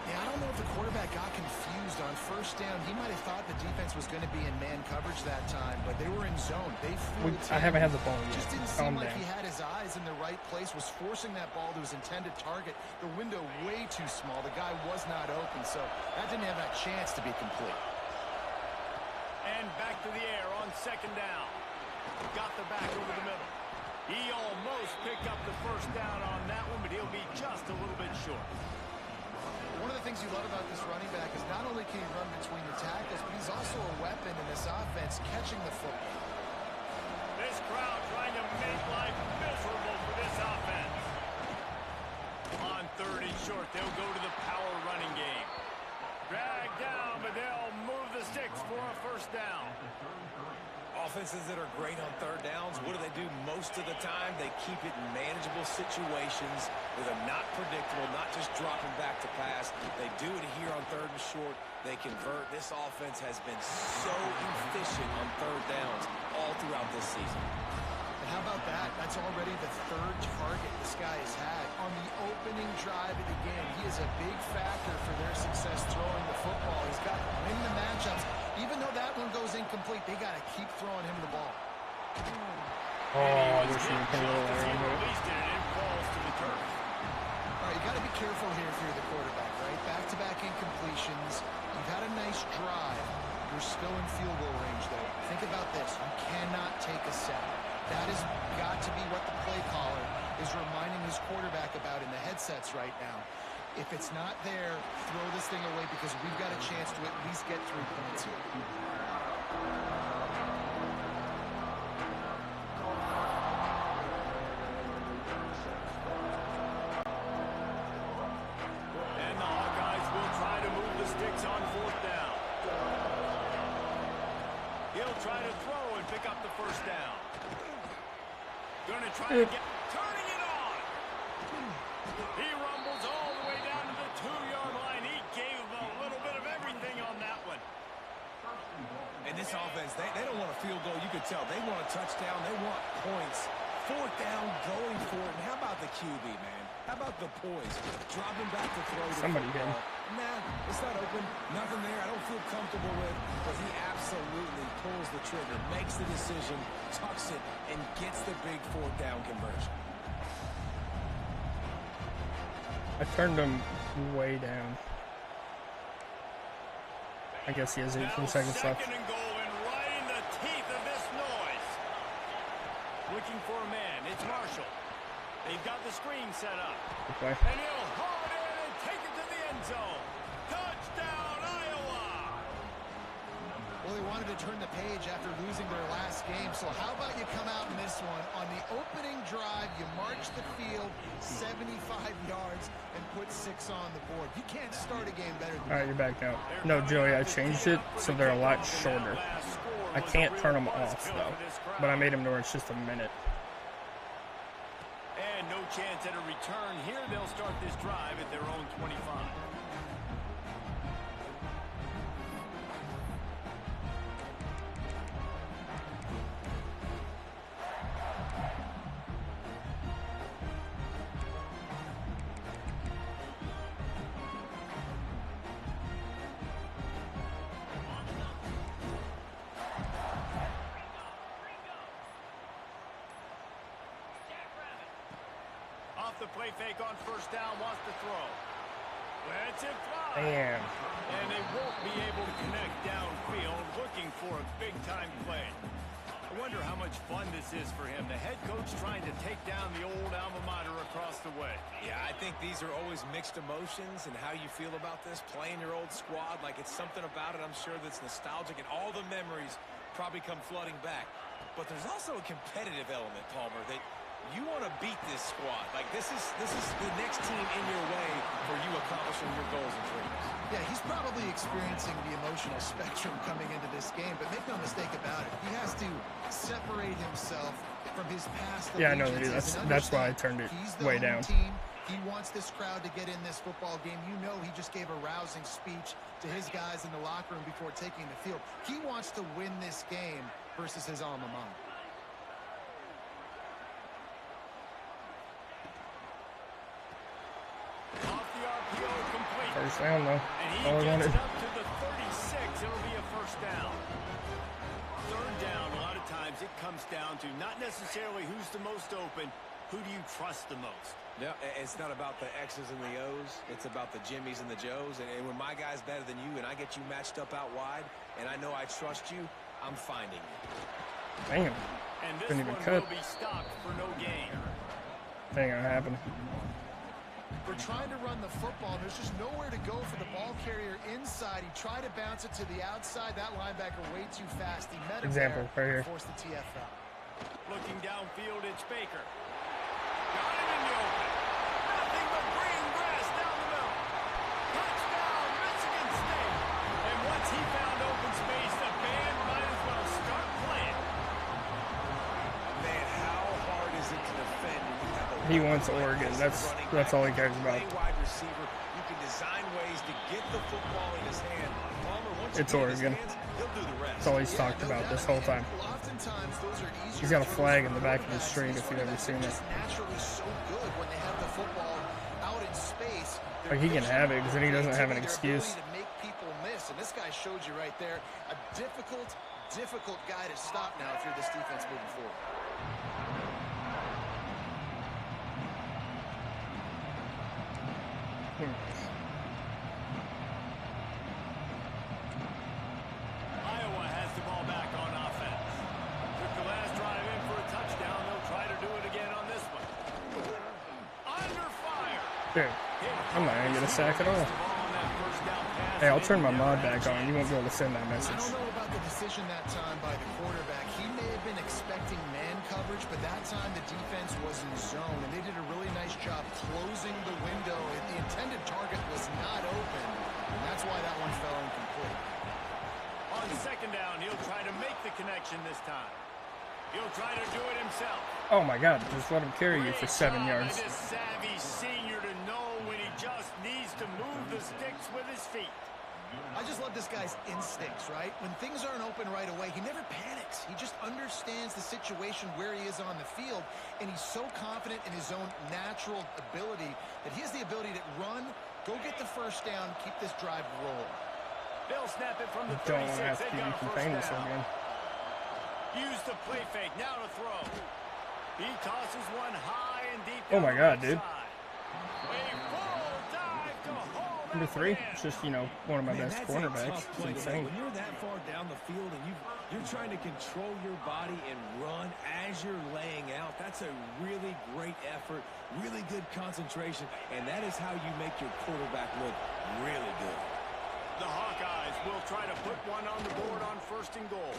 Yeah, I don't know if the quarterback got confused on 1st down. He might have thought the defense was going to be in man coverage that time, but they were in zone. They flew I haven't had the ball yet. Just didn't seem like he had his eyes in the right place, was forcing that ball to his intended target. The window way too small. The guy was not open, so that didn't have that chance to be complete. And back to the air on 2nd down. Got the back over the middle. He almost picked up the first down on that one, but he'll be just a little bit short. One of the things you love about this running back is not only can he run between the tackles, but he's also a weapon in this offense, catching the football. This crowd trying to make life miserable for this offense. On 3rd and short, they'll go to the power running game. Drag down, but they'll move the sticks for a first down. Offenses that are great on 3rd downs, what do most of the time? They keep it in manageable situations where they're not predictable, not just dropping back to pass. They do it here on 3rd and short. They convert. This offense has been so efficient on 3rd downs all throughout this season. And how about that? That's already the 3rd target this guy has had on the opening drive of the game. He is a big factor for their success throwing the football. He's got to win the matchups. Even though that one goes incomplete, they got to keep throwing him the ball. I wish you could put a little air into it. It falls to the turf. All right, you got to be careful here if you're the quarterback, right? Back-to-back incompletions. You've had a nice drive. You're still in field goal range, though. Think about this. You cannot take a sack. That has got to be what the play caller is is reminding his quarterback about in the headsets right now. If it's not there, throw this thing away because we've got a chance to at least get 3 points here. And the Hawkeyes will try to move the sticks on 4th down. He'll try to throw and pick up the 1st down. Gonna try to get, turning it on. He rumbles all the way down to the 2-yard line. He gave a little bit of everything on that one. And this offense, they don't want a field goal. You could tell. They want a touchdown. They want points. 4th down, going for it. And how about the QB, man? How about the poise? Dropping back to throw the Somebody football. did. Nah, it's not open. Nothing there. I don't feel comfortable with. But he absolutely pulls the trigger, makes the decision, tucks it, and gets the big 4th down conversion. I turned him way down. I guess he has 18 seconds left. Second and goal, and right in the teeth of this noise. Looking for a man. It's Marshall. They've got the screen set up. Good play. And he'll haul it in and take it to the end zone. Touchdown, Iowa! Well, they wanted to turn the page after losing their last game, so how about you come out in this one? On the opening drive, you march the field 75 yards and put 6 on the board. You can't start a game better than All right, you're back now. No, Joey, I changed it so they're a lot shorter. I can't turn them off, though. But I made them to where it's just a minute. And no chance at a return here. They'll start this drive at their own 25. The play fake on 1st down, wants to throw. Lets it fly. Damn. And they won't be able to connect downfield, looking for a big-time play. I wonder how much fun this is for him. The head coach trying to take down the old alma mater across the way. Yeah, I think these are always mixed emotions and how you feel about this, playing your old squad. Like, it's something about it, I'm sure, that's nostalgic, and all the memories probably come flooding back. But there's also a competitive element, Palmer, that you want to beat this squad. Like, this is the next team in your way for you accomplishing your goals and dreams. Yeah, he's probably experiencing the emotional spectrum coming into this game, but make no mistake about it. He has to separate himself from his past. Yeah, I know, dude. That's why I turned it way down. Team. He wants this crowd to get in this football game. You know he just gave a rousing speech to his guys in the locker room before taking the field. He wants to win this game versus his alma mater. Off the RPO, complete. 1st down, though. And he All I gets wanted. it up to the 36. It'll be a 1st down. 3rd down, a lot of times it comes down to not necessarily who's the most open, who do you trust the most? Yeah, it's not about the X's and the O's. It's about the Jimmys and the Joes. And when my guy's better than you and I get you matched up out wide and I know I trust you, I'm finding you. Damn. And this Couldn't even one cut. will be stopped for no gain. Thing gonna happen. We're trying to run the football. There's just nowhere to go for the ball carrier inside. He tried to bounce it to the outside. That linebacker way too fast. He met him Example, there, right here. forced the TFL. Looking downfield, it's Baker. Got it in the open. Nothing but green grass down the middle. Touchdown, Michigan State. And once he found open space, the band might as well start playing. Man, how hard is it to defend when you have a He wants Oregon. That's all he cares about. wide receiver. You can design ways to get the football in his hand. Palmer, once It's you get in his Oregon. hands, he'll do the rest. That's all he's talked about this whole time. Oftentimes, those are easier. He's got a flag in the back of his street if you've ever seen it. Just naturally so good when they have the football out in space. Like, he can have it because then he doesn't have an excuse. To make people miss, and this guy showed you right there a difficult guy to stop now if you're this defense moving forward. Iowa has the ball back on offense. Took the last drive in for a touchdown. They'll try to do it again on this one. Dude, I'm not gonna get a sack at all. Hey, I'll turn my mod back on. You won't be able to send that I message. don't know about the decision that time by the quarterback. He may have been expecting man coverage, but that time the defense was in zone, and they did a really nice job closing the window. The intended target was not open, and that's why that one fell incomplete. On second down, he'll try to make the connection this time. He'll try to do it himself. Oh my God, just let him carry you for 7 yards. This savvy senior to know when he just needs to move the sticks with his feet. I just love this guy's instincts, right? When things aren't open right away, he never panics. He just understands the situation where he is on the field, and he's so confident in his own natural ability that he has the ability to run, go get the first down, keep this drive rolling. They'll snap it from the Don't want to 36. have to They keep got you a first famous down. again. Use the play fake. Now to throw. He tosses one high and deep. Oh my God, dude. A full dive to home. Number 3, it's just, you know, one of my Man, best that's a cornerbacks. tough It's play to make. insane. When you're that far down the field and you're trying to control your body and run as you're laying out, that's a really great effort, really good concentration, and that is how you make your quarterback look really good. The Hawkeyes will try to put one on the board on first and goal.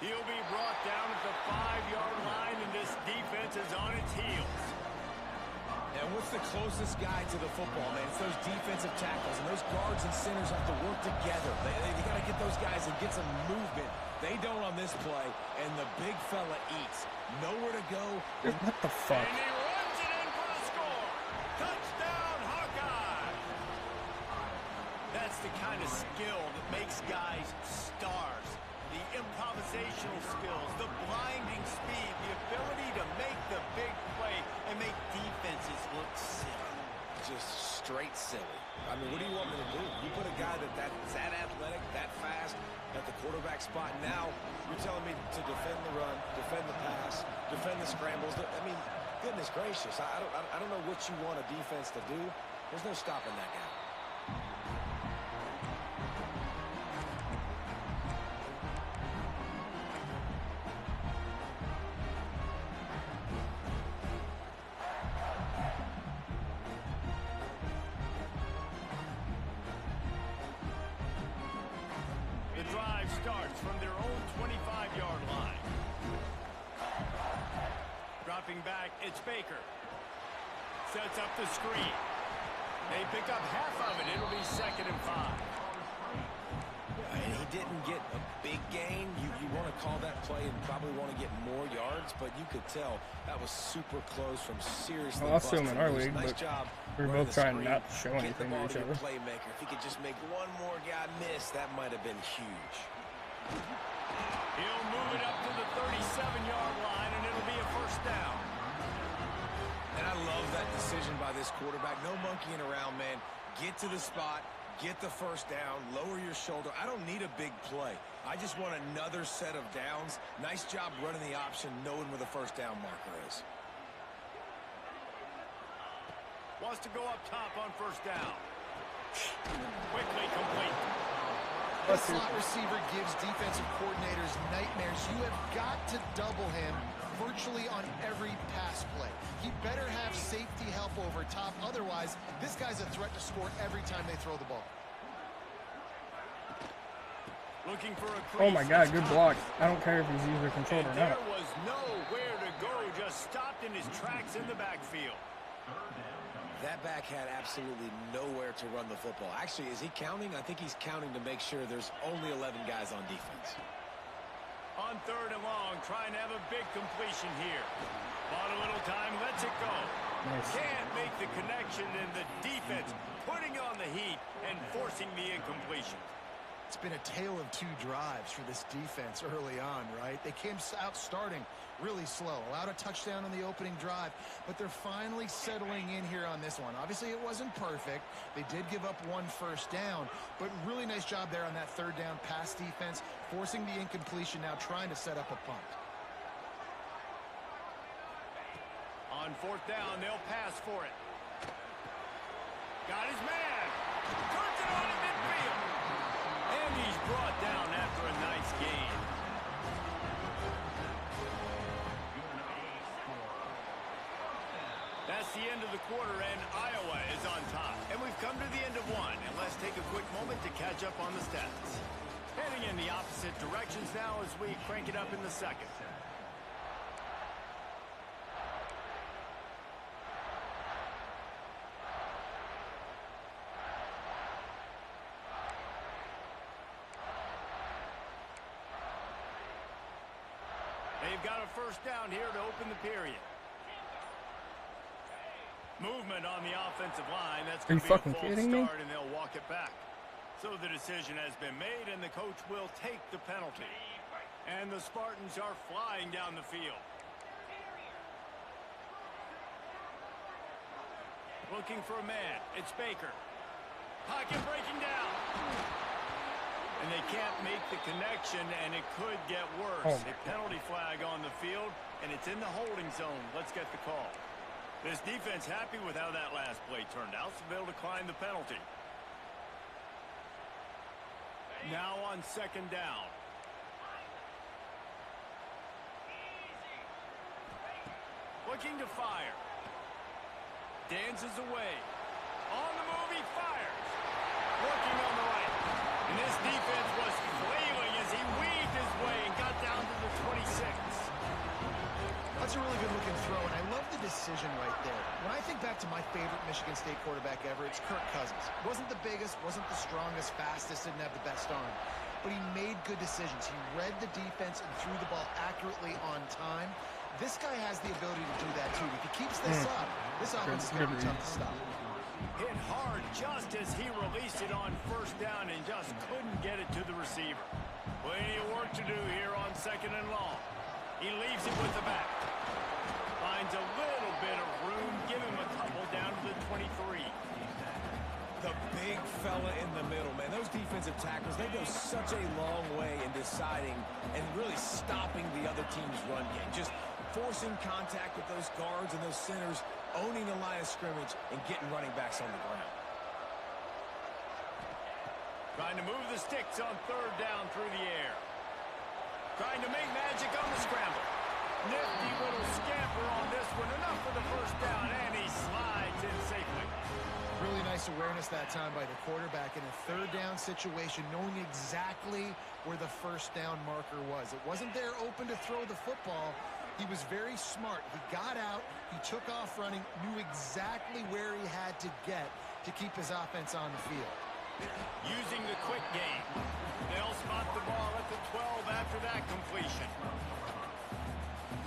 He'll be brought down at the 5-yard line, and this defense is on its heels. And what's the closest guy to the football, man? It's those defensive tackles, and those guards and centers have to work together. They got to get those guys and get some movement. They don't on this play, and the big fella eats. Nowhere to go. Dude, what the fuck? And he runs it in for the score. Touchdown, Hawkeyes. That's the kind of skill that makes guys stars. The improvisational skills, the blinding speed, the ability to make the big play and make defenses look silly. Just straight silly. I mean, what do you want me to do? You put a guy that's that athletic, that fast, at the quarterback spot. Now you're telling me to defend the run, defend the pass, defend the scrambles. I mean, goodness gracious. I don't know what you want a defense to do. There's no stopping that guy. Starts from their own 25-yard line. Dropping back, it's Baker. Sets up the screen. They pick up half of it. It'll be 2nd and 5. And he didn't get a big gain. You want to call that play and probably want to get more yards, but you could tell that was super close from seriously. Well, I'll assume in our busting. league, Nice but job we're running both the trying screen, not to show getting anything the to ball each your other. Playmaker. If he could just make one more guy miss, that might have been huge. He'll move it up to the 37-yard line, and it'll be a first down. And I love that decision by this quarterback. No monkeying around, man. Get to the spot, get the first down, lower your shoulder. I don't need a big play. I just want another set of downs. Nice job running the option, knowing where the first down marker is. Wants to go up top on first down. Quickly complete. This slot receiver gives defensive coordinators nightmares. You have got to double him virtually on every pass play. He better have safety help over top. Otherwise, this guy's a threat to score every time they throw the ball. Looking for a Oh my God, good block. I don't care if he's user controlled or there not. was nowhere to go. Just stopped in his tracks in the backfield. That back had absolutely nowhere to run the football. Actually, is he counting? I think he's counting to make sure there's only 11 guys on defense. On 3rd and long, trying to have a big completion here. Bought a little time, lets it go. Nice. Can't make the connection, and the defense putting on the heat and forcing the incompletion. It's been a tale of 2 drives for this defense early on, right? They came out starting really slow, allowed a touchdown on the opening drive, but they're finally settling in here on this one. Obviously, it wasn't perfect. They did give up 1 first down, but really nice job there on that 3rd down pass defense, forcing the incompletion, now trying to set up a punt. On 4th down, they'll pass for it. Got his man. Turns it on in midfield. And he's brought down after a nice gain. That's the end of the quarter, and Iowa is on top. And we've come to the end of one, and let's take a quick moment to catch up on the stats. Heading in the opposite directions now as we crank it up in the second. They've got a first down here to open the period. Movement on the offensive line. That's going to be a false start, and they'll walk it back. So the decision has been made, and the coach will take the penalty. And the Spartans are flying down the field. Looking for a man. It's Baker. Pocket breaking down. And they can't make the connection, and it could get worse. A penalty flag on the field, and it's in the holding zone. Let's get the call. This defense happy with how that last play turned out, so they'll decline the penalty. Now on second down. Looking to fire. Dances away. On the move, he fires. Working on the right. And this defense was flailing as he weaved his way and got down to the 26. That's a really good-looking throw, and I love the decision right there. When I think back to my favorite Michigan State quarterback ever, it's Kirk Cousins. Wasn't the biggest, wasn't the strongest, fastest, didn't have the best arm, but he made good decisions. He read the defense and threw the ball accurately on time. This guy has the ability to do that, too. If he keeps this up, this offense is going to be tough to stop. Hit hard just as he released it on first down and just couldn't get it to the receiver. Plenty of work to do here on second and long. He leaves it with the back. Finds a little bit of room. Give him a couple down to the 23. The big fella in the middle, man. Those defensive tackles, they go such a long way in deciding and really stopping the other team's run game. Just forcing contact with those guards and those centers, owning the line of scrimmage, and getting running backs on the ground. Trying to move the sticks on third down through the air. Trying to make magic on the scramble. Nifty little scamper on this one. Enough for the first down, and he slides in safely. Really nice awareness that time by the quarterback in a third down situation, knowing exactly where the first down marker was. It wasn't there open to throw the football. He was very smart. He got out, he took off running, knew exactly where he had to get to keep his offense on the field. Using the quick game. They'll spot the ball at the 12 after that completion.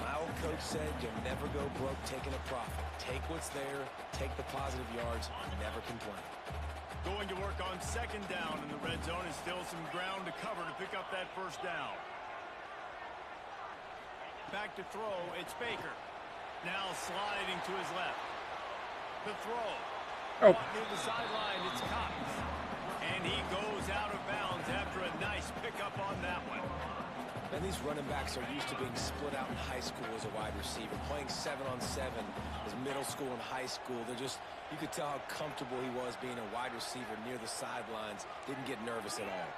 My old coach said you'll never go broke taking a profit. Take what's there, take the positive yards, never complain. Going to work on second down in the red zone, and still some ground to cover to pick up that first down. Back to throw, it's Baker. Now sliding to his left. The throw. Near the sideline, it's Cox. And he goes out of bounds after a nice pickup on that one. And these running backs are used to being split out in high school as a wide receiver. Playing 7-on-7 as middle school and high school. You could tell how comfortable he was being a wide receiver near the sidelines. Didn't get nervous at all.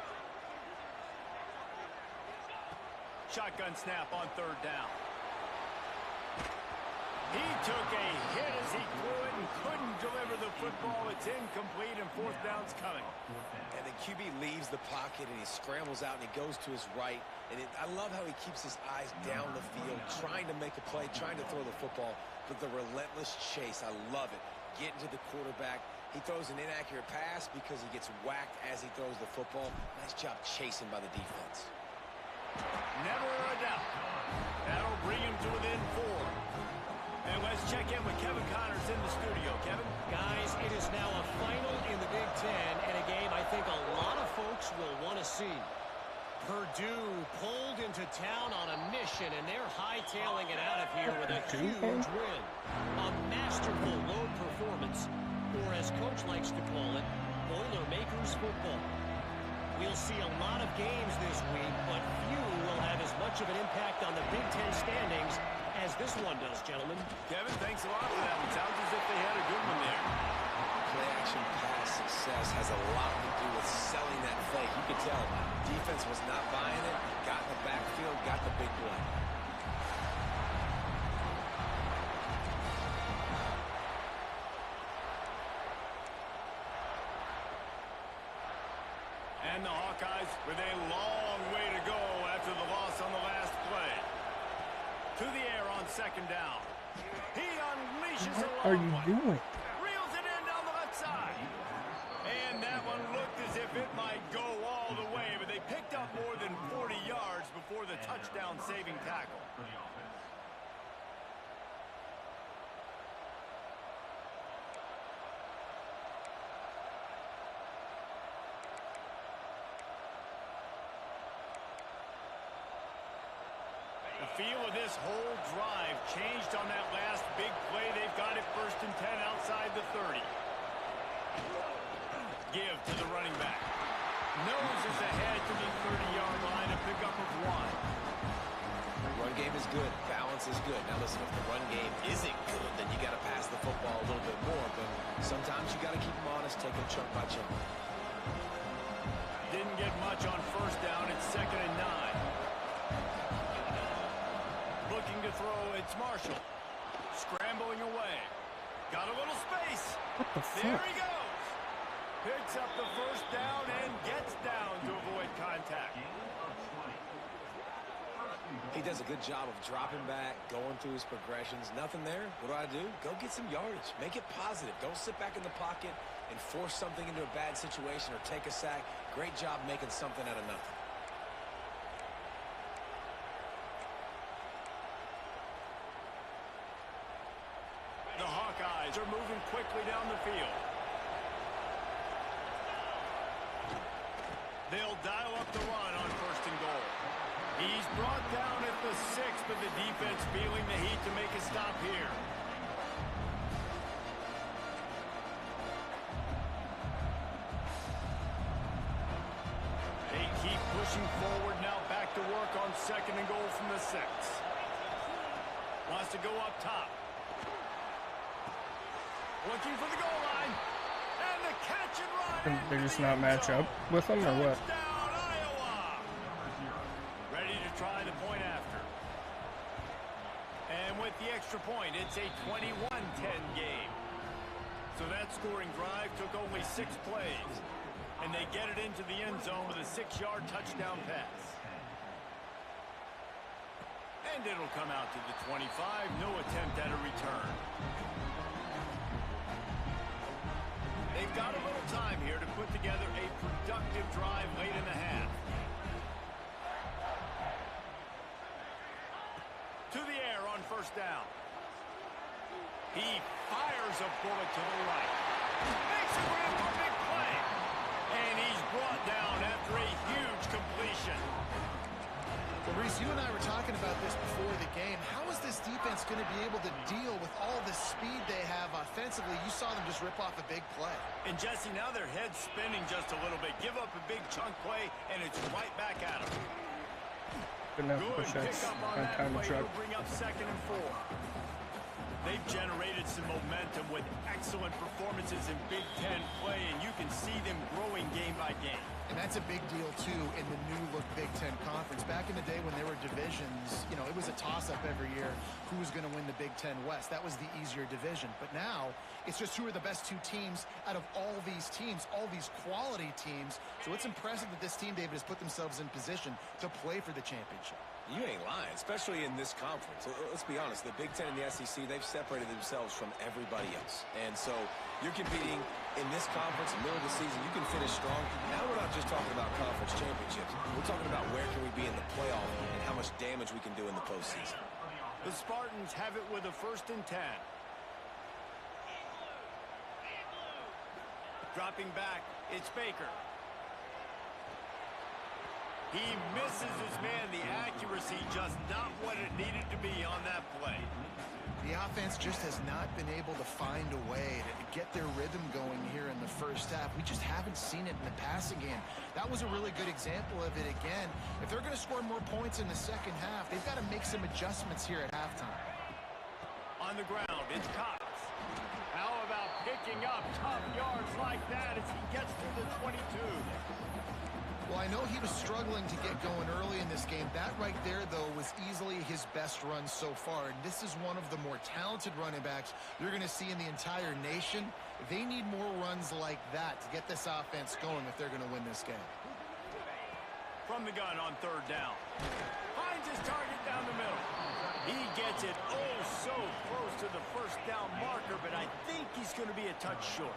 Shotgun snap on third down. He took a hit as he threw it and couldn't deliver the football. It's incomplete, and fourth down's coming. And the QB leaves the pocket, and he scrambles out, and he goes to his right. And I love how he keeps his eyes down the field, trying to make a play, trying to throw the football, but the relentless chase, I love it. Getting to the quarterback. He throws an inaccurate pass because he gets whacked as he throws the football. Nice job chasing by the defense. Never a doubt. That'll bring him to within 4. And let's check in with Kevin Connors in the studio. Kevin? Guys, it is now a final in the Big Ten, and a game I think a lot of folks will want to see. Purdue pulled into town on a mission, and they're hightailing it out of here with a huge win. A masterful road performance, or as Coach likes to call it, Boilermakers football. We'll see a lot of games this week, but few will have as much of an impact on the Big Ten standings as this one does, gentlemen. Kevin, thanks a lot for that. It sounds as if they had a good one there. Play-action pass success has a lot to do with selling that fake. You could tell defense was not buying it, got in the backfield, got the big play. Hawkeyes with a long way to go after the loss on the last play. To the air on second down. He unleashes a What are you doing? Reels it in down the left side. And that one looked as if it might go all the way, but they picked up more than 40 yards before the touchdown-saving tackle. The feel of this whole drive changed on that last big play. They've got it 1st and 10 outside the 30. Give to the running back. Noses ahead to the 30-yard line, a pickup of 1. Run game is good. Balance is good. Now listen, if the run game isn't good, then you got to pass the football a little bit more. But sometimes you got to keep them honest, take them chunk by chunk. Didn't get much on 1st down. It's 2nd and 9. Looking to throw, it's Marshall. Scrambling away. Got a little space. What the fuck? There he goes. Picks up the 1st down and gets down to avoid contact. He does a good job of dropping back, going through his progressions. Nothing there. What do? Go get some yardage. Make it positive. Don't sit back in the pocket and force something into a bad situation or take a sack. Great job making something out of nothing. The Hawkeyes are moving quickly down the field. They'll dial up the run on 1st and goal. He's brought down at the 6, but the defense feeling the heat to make a stop here. They keep pushing forward now, back to work on 2nd and goal from the 6. Wants to go up top. Looking for the goal line. And the catch and run. They just not match up with them or what? Touchdown, Iowa. Ready to try the point after. And with the extra point, it's a 21-10 game. So that scoring drive took only 6 plays. And they get it into the end zone with a 6-yard touchdown pass. And it'll come out to the 25. No attempt at a return. They've got a little time here to put together a productive drive late in the half. To the air on 1st down. He fires a bullet to the right. Makes a grab for a big play. And he's brought down after a huge completion. Well, Reese, you and I were talking about this before the game. How is this defense going to be able to deal with all the speed they have offensively? You saw them just rip off a big play. And Jesse, now their head's spinning just a little bit. Give up a big chunk play, and it's right back at them. Good enough to push that on time of truck. Bring up 2nd and 4. They've generated some momentum with excellent performances in Big Ten play, and you can see them growing game by game. And that's a big deal, too, in the new-look Big Ten Conference. Back in the day when there were divisions, you know, it was a toss-up every year who was going to win the Big Ten West. That was the easier division. But now, it's just who are the best 2 teams out of all these teams, all these quality teams. So it's impressive that this team, David, has put themselves in position to play for the championship. You ain't lying, especially in this conference. Let's be honest, the Big Ten and the SEC, they've separated themselves from everybody else. And so you're competing in this conference, middle of the season, you can finish strong. Now we're not just talking about conference championships. We're talking about where can we be in the playoff and how much damage we can do in the postseason. The Spartans have it with a 1st and 10. Dropping back, it's Baker. He misses his man. The accuracy just not what it needed to be on that play. The offense just has not been able to find a way to get their rhythm going here in the 1st half. We just haven't seen it in the passing game. That was a really good example of it again. If they're going to score more points in the 2nd half, they've got to make some adjustments here at halftime. On the ground, it's Cox. How about picking up tough yards like that as he gets to the 22? Well, I know he was struggling to get going early in this game. That right there, though, was easily his best run so far. And this is one of the more talented running backs you're going to see in the entire nation. They need more runs like that to get this offense going if they're going to win this game. from the gun on third down. Finds his target down the middle. He gets it oh so close to the first down marker, but I think he's going to be a touch short.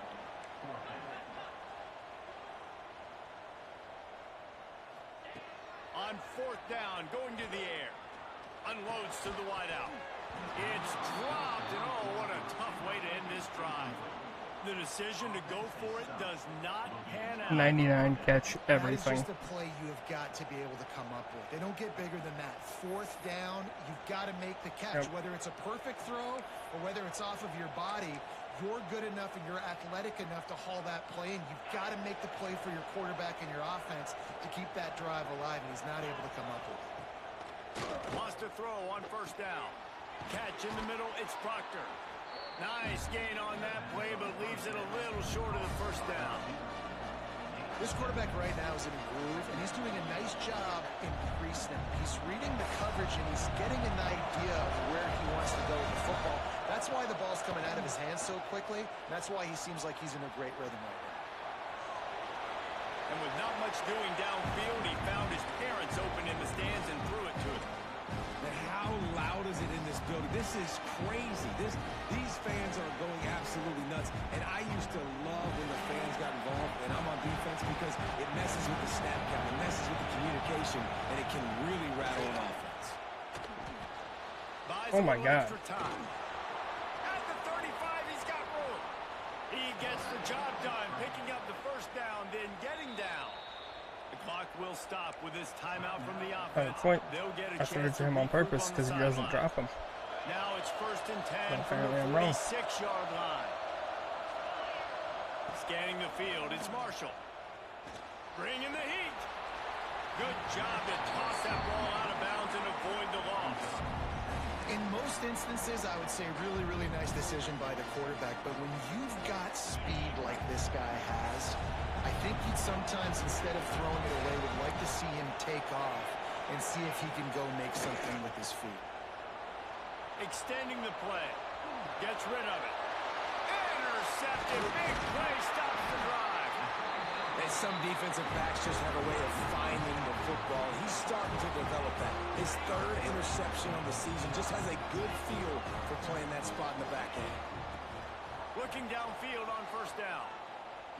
On fourth down, going to the air. Unloads to the wideout. It's dropped, and oh, what a tough way to end this drive. The decision to go for it does not pan out. 99 catch everything. That is just a play you have got to be able to come up with. They don't get bigger than that. Fourth down, you've got to make the catch. Whether it's a perfect throw or whether it's off of your body, you're good enough and you're athletic enough to haul that play, and you've got to make the play for your quarterback and your offense to keep that drive alive, and he's not able to come up with it. Wants to throw on first down. Catch in the middle, it's Proctor. Nice gain on that play, but leaves it a little short of the first down. This quarterback right now is in a groove, and he's doing a nice job increasing it. He's reading the coverage, and he's getting an idea of where he wants to go with the football. That's why the ball's coming out of his hands so quickly. That's why he seems like he's in a great rhythm right now. And with not much doing downfield, he found his parents open in the stands and threw it to him. And how loud is it in this building? This is crazy. These fans are going absolutely nuts. And I used to love when the fans got involved, and I'm on defense, because it messes with the snap count, it messes with the communication, and it can really rattle an offense. Oh my God. At the 35, he's got room. He gets the job done, picking up the first down, then getting down. The clock will stop with this timeout from the offense. Point. They'll get a I threw it chance to him on purpose because he doesn't drop him. Now it's 1st and 10 But from the apparently I'm wrong. 46-yard line. Scanning the field, it's Marshall. Bringing the heat. Good job to toss that ball out of bounds and avoid the loss. In most instances, I would say really, really nice decision by the quarterback. But when you've got speed like this guy has, I think he'd sometimes, instead of throwing it away, would like to see him take off and see if he can go make something with his feet. Extending the play. Gets rid of it. Intercepted. Big play. Stops the drive. And some defensive backs just have a way of finding the football. He's starting to develop that. His third interception on the season, just has a good feel for playing that spot in the back end. Looking downfield on first down.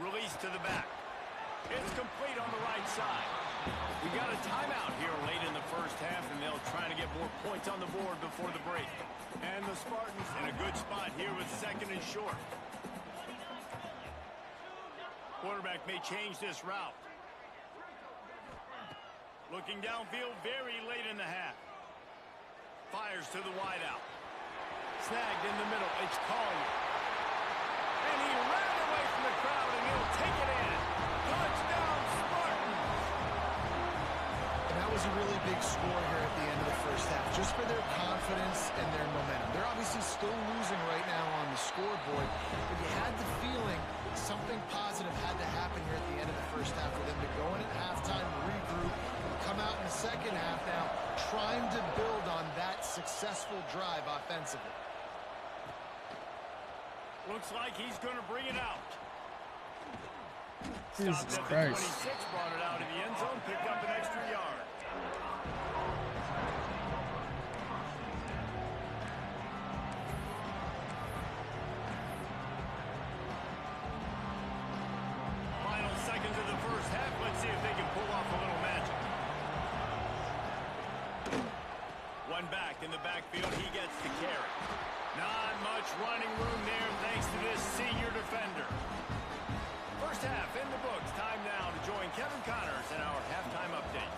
Release to the back. It's complete on the right side. We got a timeout here late in the first half, and they'll try to get more points on the board before the break. And the Spartans in a good spot here with 2nd and short. Quarterback may change this route. Looking downfield very late in the half. Fires to the wideout. Snagged in the middle. It's Collier. And he ran away from the crowd, and he'll take it in. Touchdown, Spartans! And that was a really big score here at the end of the first half, just for their confidence and their momentum. They're obviously still losing right now on the scoreboard, but you had the feeling something positive had to happen here at the end of the first half for them to go in at halftime, regroup, and come out in the second half now, trying to build on that successful drive offensively. Looks like he's going to bring it out. Jesus Stopped at Christ. the 26, brought it out of the end zone, picked up an extra yard. Final seconds of the first half. Let's see if they can pull off a little magic. One back in the backfield. He gets the carry. Not much running room there thanks to this senior defender. First half in the books. Time now to join Kevin Connors in our halftime update.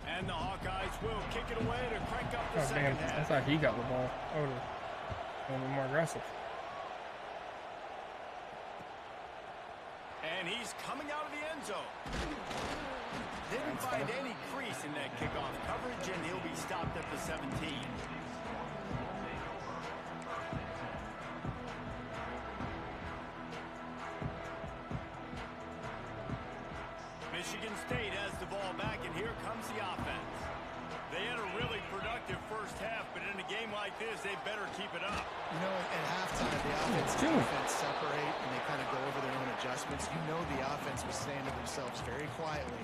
And the Hawkeyes will kick it away to crank up the Oh, second damn. half. I thought he got the ball. I would have been more aggressive. And he's coming out of the end zone. Didn't find any crease in that kickoff coverage, and he'll be stopped at the 17. Michigan State has the ball back, and here comes the offense. They had a really productive first half, but in a game like this, they better keep it up. You know, at halftime, the offense and defense separate, and they kind of go over their own adjustments. You know the offense was saying to themselves very quietly,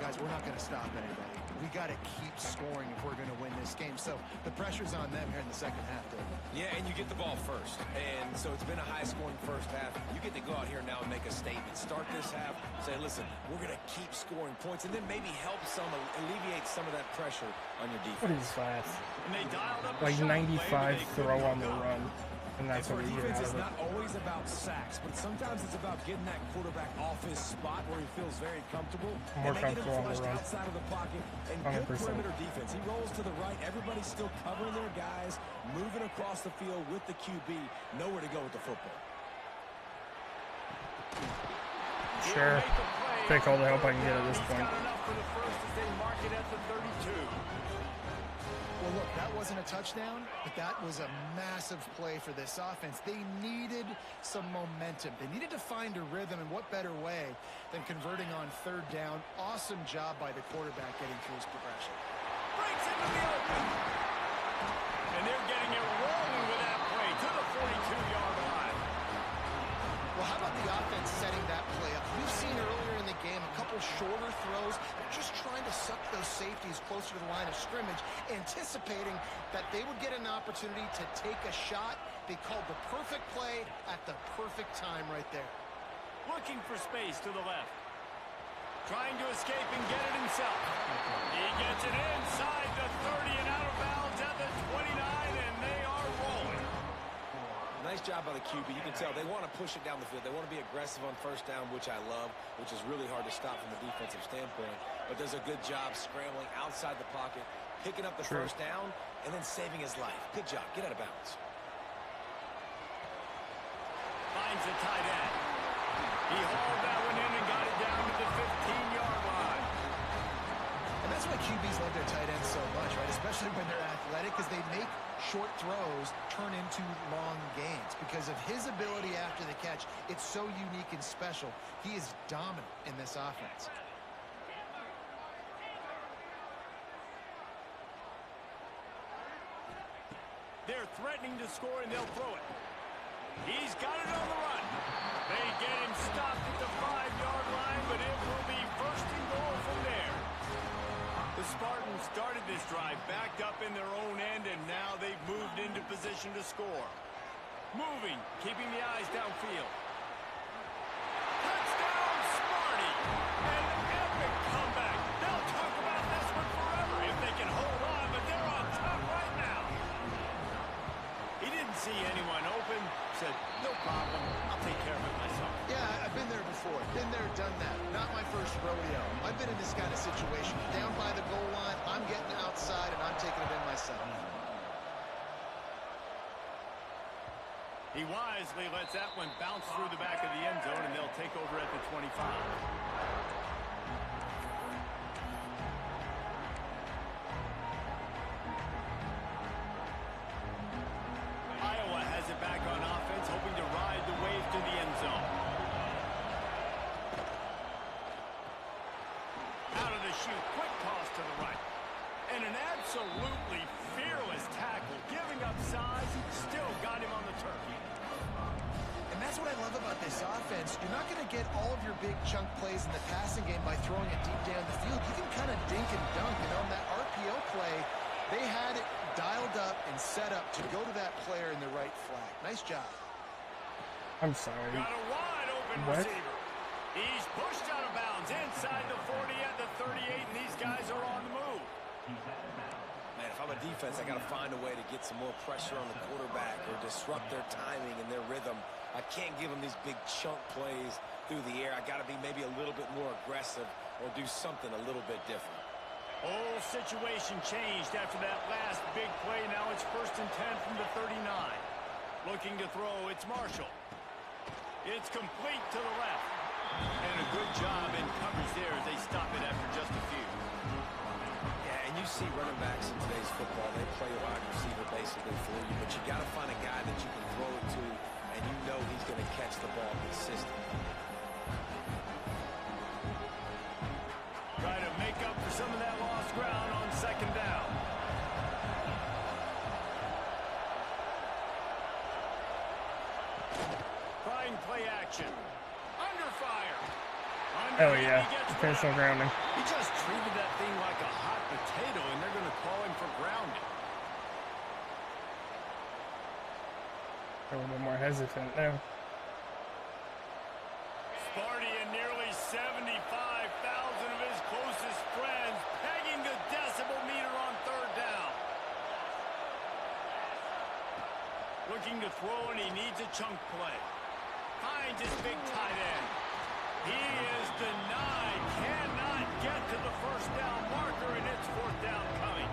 guys, we're not going to stop anybody. We got to keep scoring if we're going to win this game. So the pressure's on them here in the second half, Dave. Yeah, and you get the ball first. And so it's been a high-scoring first half. You get to go out here now and make a statement. Start this half, say, listen, we're going to keep scoring points, and then maybe help alleviate some of that pressure on your defense. What is that? And they dialed up Like 95 throw on the run. And that's what we get defense out is of it. not always about sacks, but sometimes it's about getting that quarterback off his spot where he feels very comfortable. More and they get him comfortable on the flushed run. outside of the pocket. And 100%. good perimeter defense. He rolls to the right. Everybody's still covering their guys, moving across the field with the QB. Nowhere to go with the football. Sure. Take all the help I can get at this point. Well, look, that wasn't a touchdown, but that was a massive play for this offense. They needed some momentum. They needed to find a rhythm, and what better way than converting on third down. Awesome job by the quarterback getting through his progression. Breaks into the open. And they're getting it rolling with that play to the 42-yard line. Well, how about the offense setting that play up? We've seen earlier in the game a couple shorter throws. They're just trying to suck those safeties closer to the line of scrimmage, anticipating that they would get an opportunity to take a shot. They called the perfect play at the perfect time right there. Looking for space to the left. Trying to escape and get it himself. He gets it inside the 30 and out of bounds at the 29, and they are rolling. Nice job by the QB. You can tell they want to push it down the field. They want to be aggressive on first down, which I love, which is really hard to stop from a defensive standpoint. But does a good job scrambling outside the pocket, picking up the first down, and then saving his life. Good job. Get out of bounds. Finds the tight end. He hauled that one in and got it down to the 15-yard line. And that's why QBs love their tight ends so much, right? Especially when they're athletic, because they make short throws turn into long gains. Because of his ability after the catch, it's so unique and special. He is dominant in this offense. They're threatening to score, and they'll throw it. He's got it on the run. They get him stopped at the 5-yard line, but it will be first and goal from there. The Spartans started this drive backed up in their own end, and now they've moved into position to score. Moving, keeping the eyes downfield. Touchdown, Sparty! An epic comeback. They'll talk about this one forever if they can hold on, but they're on top right now. He didn't see anyone open, said, no problem, I'll take care of it myself. Yeah, I've been there before. Been there, done that. Not my first rodeo. I've been in this kind of situation. Down by the goal line, I'm getting outside, and I'm taking it in myself. He wisely lets that one bounce through the back of the end zone, and they'll take over at the 25. Iowa has it back on offense, hoping to ride the wave to the end zone. Out of the chute, quick toss to the right. And an absolutely fearless tackle, giving up size, still got him on the turf. And that's what I love about this offense. You're not going to get all of your big chunk plays in the passing game by throwing it deep down the field. You can kind of dink and dunk. And on that RPO play, they had it dialed up and set up to go to that player in the right flag. Nice job. I'm sorry. Got a wide open receiver. He's pushed out of bounds inside the 40 at the 38, and these guys are on the move. Man, if I'm a defense, I got to find a way to get some more pressure on the quarterback or disrupt their timing and their rhythm. I can't give them these big chunk plays through the air. I got to be maybe a little bit more aggressive or do something a little bit different. Whole situation changed after that last big play. Now it's 1st and 10 from the 39. Looking to throw, it's Marshall. It's complete to the left. And a good job in coverage there as they stop it after just a few. Yeah, and you see running backs in today's football, they play a wide receiver basically for you, but you got to find a guy that you can throw it to, and you know he's going to catch the ball consistently. Trying play action. Under fire. Hell yeah. Intentional grounding. He just treated that thing like a hot potato, and they're going to call him for grounding. A little bit more hesitant now. Sparty and nearly 75,000 of his closest friends pegging the decibel meter on third down. Looking to throw, and he needs a chunk play. Finds his big tight end. He is denied. Cannot get to the first down marker, and it's fourth down coming.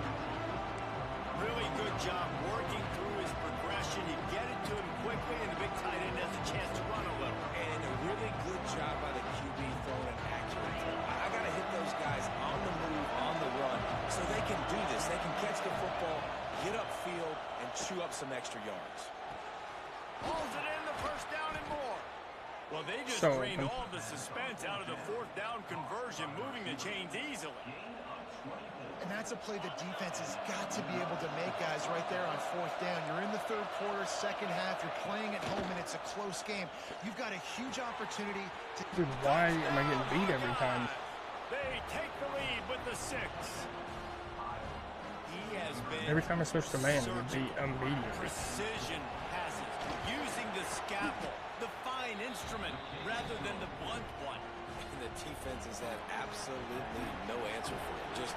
Really good job working through his progression. You get it to him quickly, and the big tight end has a chance to run a little. And a really good job by the QB throwing an accurate throw. I got to hit those guys on the move, on the run, so they can do this. They can catch the football, get upfield, and chew up some extra yards. Hauls it in, the first down and more. Well, they just drained all the suspense out of the fourth down conversion, moving the chains easily. And that's a play the defense has got to be able to make, guys, right there on fourth down. You're in the third quarter, second half. You're playing at home, and it's a close game. You've got a huge opportunity to... Dude, why am I getting beat every time? They take the lead with the 6. He has been Every time I switch to man, I get beat immediately. precision passes, using the scalpel, the fine instrument, rather than the blunt one. And the defense has had absolutely no answer for it. Just...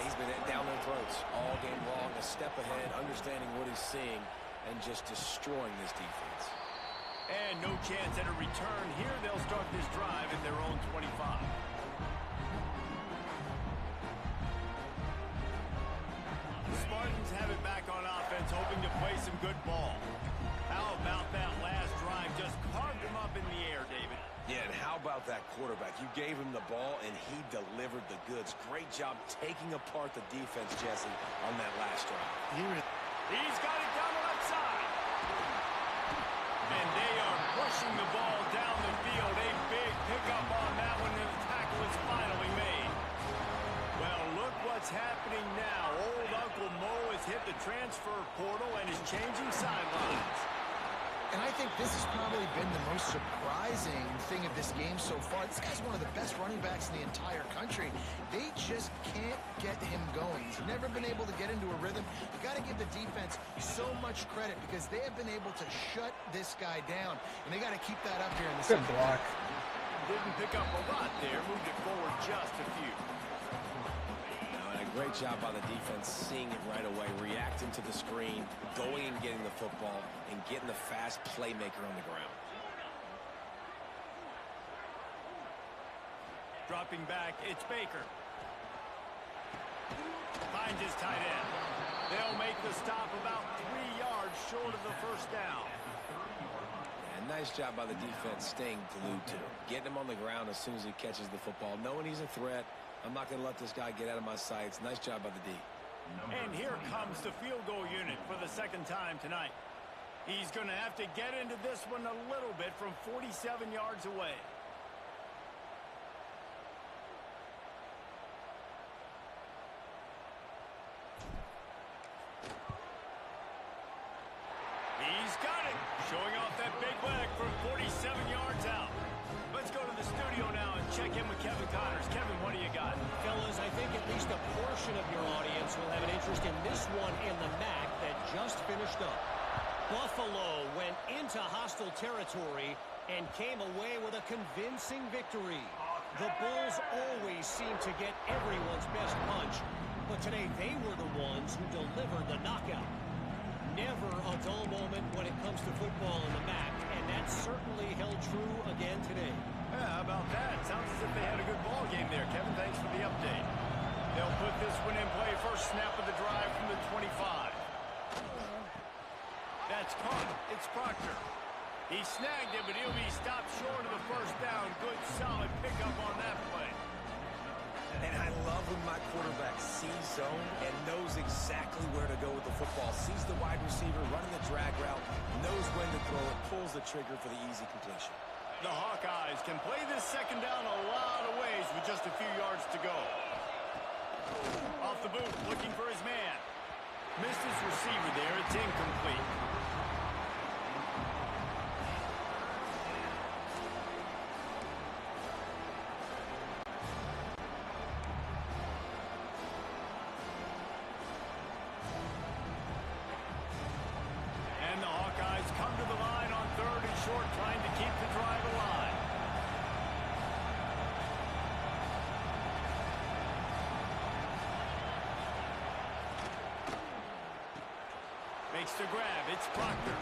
he's been down their throats all game long, a step ahead, understanding what he's seeing, and just destroying this defense. And no chance at a return here. They'll start this drive at their own 25. The Spartans have it back on offense, hoping to play some good ball. How about that last drive? Just carved him up in the air, David. Yeah, and how about that quarterback? You gave him the ball, and he delivered the goods. Great job taking apart the defense, Jesse, on that last drive. He's got it down the left side. And they are pushing the ball down the field. A big pickup on that one, and the tackle is finally made. Well, look what's happening now. Old Uncle Mo has hit the transfer portal and is changing sidelines. And I think this has probably been the most surprising thing of this game so far. This guy's one of the best running backs in the entire country. They just can't get him going. He's never been able to get into a rhythm. You got to give the defense so much credit because they have been able to shut this guy down. And they got to keep that up here in the Good block. Didn't pick up a lot there. Moved it forward just a few. Great job by the defense, seeing it right away, reacting to the screen, going and getting the football, and getting the fast playmaker on the ground. Dropping back, it's Baker. Finds his tight end. They'll make the stop about 3 yards short of the first down. And nice job by the defense staying glued to him, getting him on the ground as soon as he catches the football, knowing he's a threat. I'm not going to let this guy get out of my sights. Nice job by the D. And here comes the field goal unit for the second time tonight. He's going to have to get into this one a little bit from 47 yards away. He's got it. Showing off that big leg from 47 yards out. Let's go to the studio now and check in with Kevin Connors. Kevin, what do you got? Fellas, I think at least a portion of your audience will have an interest in this one in the MAC that just finished up. Buffalo went into hostile territory and came away with a convincing victory. The Bulls always seem to get everyone's best punch, but today they were the ones who delivered the knockout. Never a dull moment when it comes to football in the MAC, and that certainly held true again today. Yeah, how about that? Sounds as if they had a good ball game there. Kevin, thanks for the update. They'll put this one in play. First snap of the drive from the 25. That's caught. It's Proctor. He snagged it, but he'll be stopped short of the first down. Good, solid pickup on that play. And I love when my quarterback sees zone and knows exactly where to go with the football. Sees the wide receiver running the drag route, knows when to throw it, pulls the trigger for the easy completion. The Hawkeyes can play this second down a lot of ways with just a few yards to go. Off the boot, looking for his man. Missed his receiver there. It's incomplete. trying to keep the drive alive. Makes the grab. It's Proctor.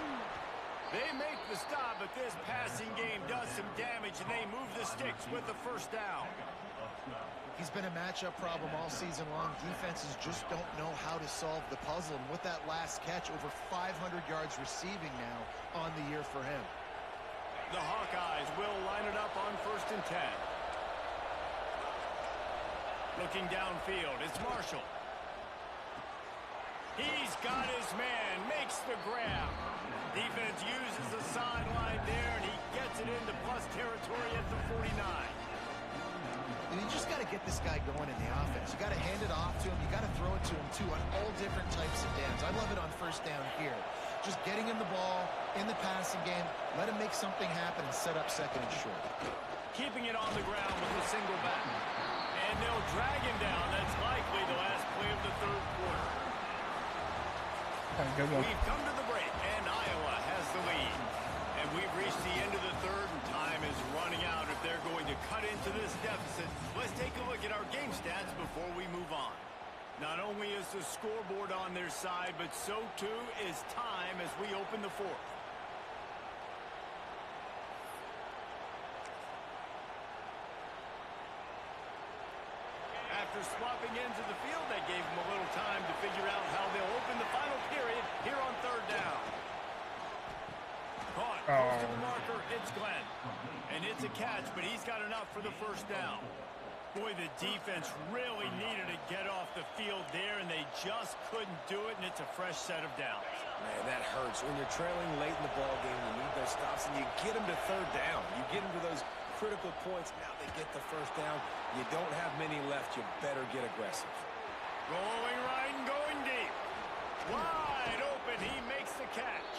They make the stop, but this passing game does some damage, and they move the sticks with the first down. He's been a matchup problem all season long. Defenses just don't know how to solve the puzzle. And with that last catch, over 500 yards receiving now on the year for him. The Hawkeyes will line it up on 1st and 10. Looking downfield, it's Marshall. He's got his man, makes the grab. Defense uses the sideline there, and he gets it into plus territory at the 49. And you just got to get this guy going in the offense. You got to hand it off to him. You got to throw it to him, too, on all different types of downs. I love it on 1st down here. Just getting him the ball in the passing game, let him make something happen and set up 2nd and short. Keeping it on the ground with a single back. And they'll drag him down. That's likely the last play of the 3rd quarter. Good one. We've come to the break, and Iowa has the lead. And we've reached the end of the 3rd, and time is running out if they're going to cut into this deficit. Let's take a look at our game stats before we move on. Not only is the scoreboard on their side, but so too is time as we open the 4th. After swapping ends of the field, that gave them a little time to figure out how they'll open the final period here on 3rd down. Caught, close to the marker, it's Glenn. And it's a catch, but he's got enough for the 1st down. Boy, the defense really needed to get off the field there, and they just couldn't do it, and it's a fresh set of downs. Man, that hurts. When you're trailing late in the ball game, you need those stops, and you get them to 3rd down. You get them to those critical points. Now they get the 1st down. You don't have many left. You better get aggressive. Going right and going deep. Wide open. He makes the catch.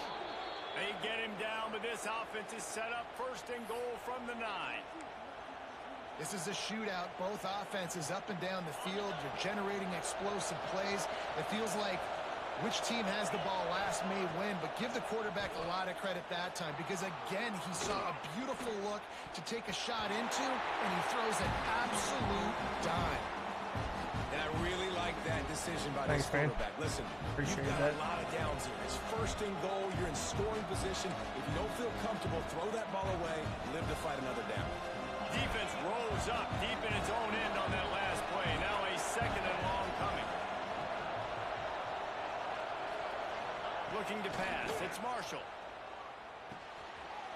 They get him down, but this offense is set up 1st and goal from the 9. This is a shootout. Both offenses up and down the field. You're generating explosive plays. It feels like which team has the ball last may win, but give the quarterback a lot of credit that time because, again, he saw a beautiful look to take a shot into, and he throws an absolute dime. And I really like that decision by this quarterback. Listen, Appreciate you've got that. a lot of downs here. It's 1st and goal. You're in scoring position. If you don't feel comfortable, throw that ball away. Live to fight another down. Defense rolls up deep in its own end on that last play. Now a 2nd and long coming. Looking to pass. It's Marshall.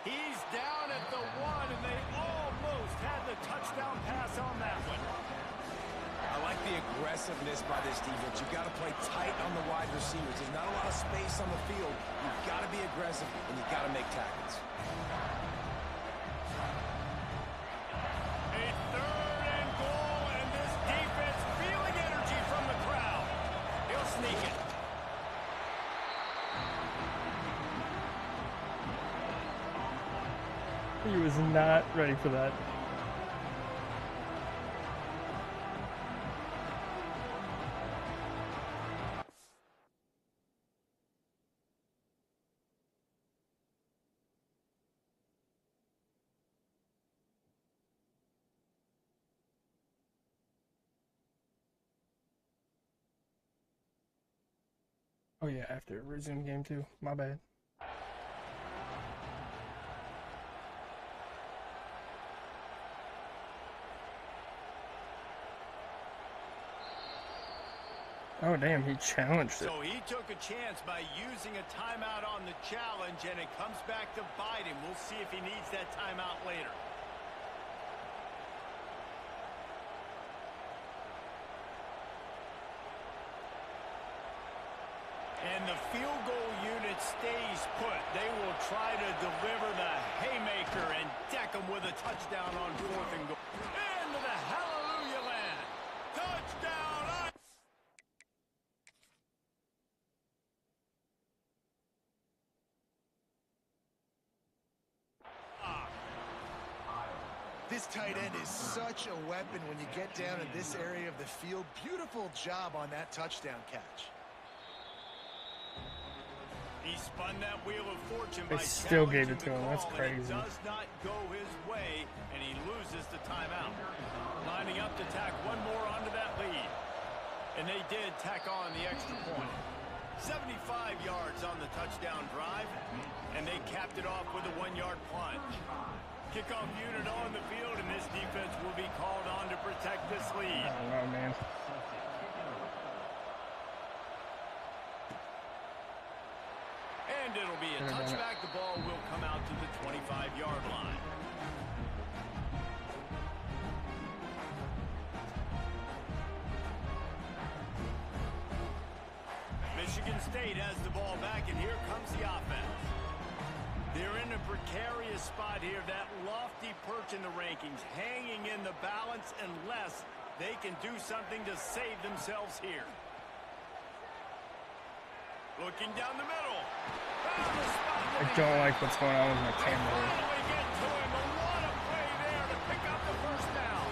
He's down at the 1, and they almost had the touchdown pass on that one. I like the aggressiveness by this defense. You've got to play tight on the wide receivers. There's not a lot of space on the field. You've got to be aggressive, and you've got to make tackles. A 3rd and goal, and this defense feeling energy from the crowd. He'll sneak it. He was not ready for that. Oh yeah, after resume game too. My bad. Oh damn, he challenged it. So he took a chance by using a timeout on the challenge, and it comes back to bite him. We'll see if he needs that timeout later. And the field goal unit stays put. They will try to deliver the haymaker and deck them with a touchdown on 4th and goal. Into the hallelujah land. Touchdown! This tight end is such a weapon when you get down in this area of the field. Beautiful job on that touchdown catch. He spun that wheel of fortune They by still gave it challenging to him. the That's call, and crazy. it does not go his way, and he loses the timeout. Lining up to tack one more onto that lead. And they did tack on the extra point. 75 yards on the touchdown drive, and they capped it off with a 1-yard plunge. Kickoff unit on the field, and this defense will be called on to protect this lead. I don't know, man. And it'll be a touchback. The ball will come out to the 25-yard line. Michigan State has the ball back, and here comes the offense. They're in a precarious spot here, that lofty perch in the rankings, hanging in the balance unless they can do something to save themselves here. Looking down the middle. I don't like what's going on with my camera. Finally get to him. What a play there to pick up the first down.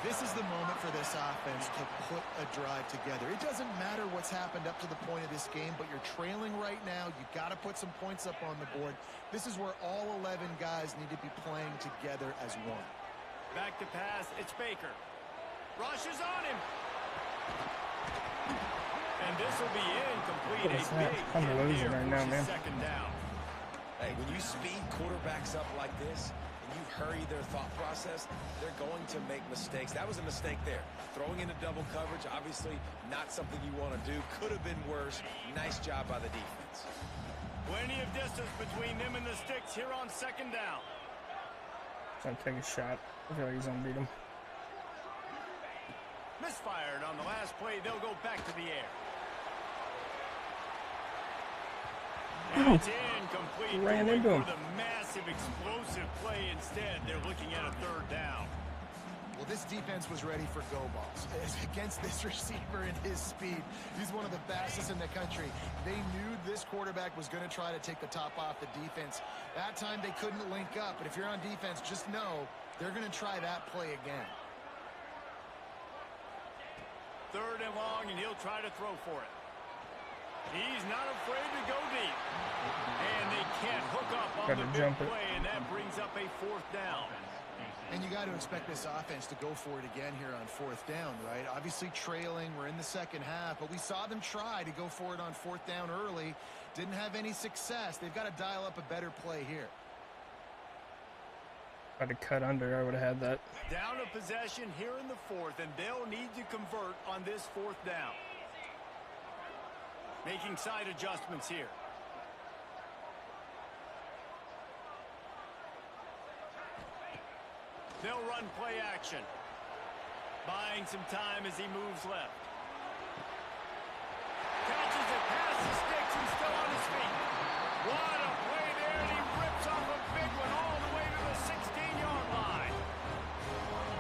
This is the moment for this offense to put a drive together. It doesn't matter what's happened up to the point of this game, but you're trailing right now. You've got to put some points up on the board. This is where all 11 guys need to be playing together as one. Back to pass. It's Baker. Rush is on him. And this will be incomplete. What is that? I'm losing right now, man. Second down. Hey, when you speed quarterbacks up like this, and you hurry their thought process, they're going to make mistakes. That was a mistake there. Throwing into double coverage, obviously not something you want to do. Could have been worse. Nice job by the defense. Plenty of distance between them and the sticks here on second down. Trying to take a shot. I feel like he's gonna beat him. Misfired on the last play. They'll go back to the air. And it's incomplete. Ran Going into him. for the massive explosive play. Instead, they're looking at a third down. Well, this defense was ready for go balls. Against this receiver and his speed, he's one of the fastest in the country. They knew this quarterback was going to try to take the top off the defense. That time they couldn't link up, but if you're on defense, just know they're going to try that play again. Third and long, and he'll try to throw for it. He's not afraid to go deep. And they can't hook up on the big play, and that brings up a fourth down. And you got to expect this offense to go for it again here on fourth down, right? Obviously trailing, we're in the second half, but we saw them try to go for it on fourth down early. Didn't have any success. They've got to dial up a better play here. If I'd have cut under, I would have had that. Down a possession here in the fourth, and they'll need to convert on this fourth down. Making side adjustments here. They'll run play action. Buying some time as he moves left. Catches it past the sticks and still on his feet. What a play there, and he rips off a big one all the way to the 16-yard line.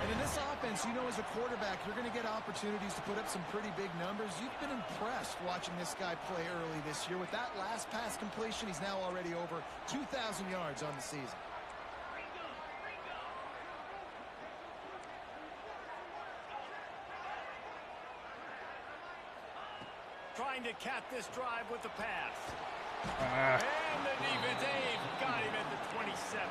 And in this offense, you know, as a quarterback, you're going to get opportunities to put up some pretty big numbers. You've been impressed watching this guy play early this year. With that last pass completion, he's now already over 2,000 yards on the season. Trying to cap this drive with the pass. And the defense, got him at the 27.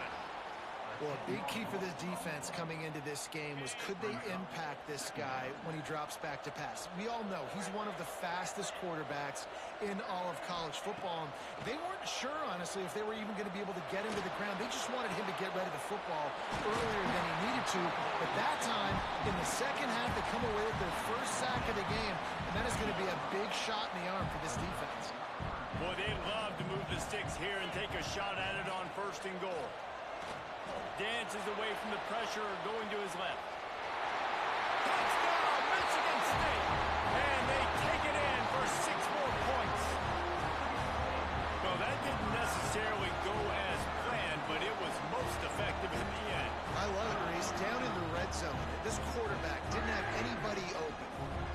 Well, a big key for this defense coming into this game was, could they impact this guy when he drops back to pass? We all know he's one of the fastest quarterbacks in all of college football. They weren't sure, honestly, if they were even going to be able to get him to the ground. They just wanted him to get rid of the football earlier than he needed to. But that time, in the second half, they come away with their first sack of the game, and that is going to be a big shot in the arm for this defense. Boy, they love to move the sticks here and take a shot at it on first and goal. Dances away from the pressure, going to his left. Touchdown, Michigan State! And they take it in for 6 more points. Well, that didn't necessarily go as planned, but it was most effective in the end. I love it, Reese. Down in the red zone, this quarterback didn't have anybody open.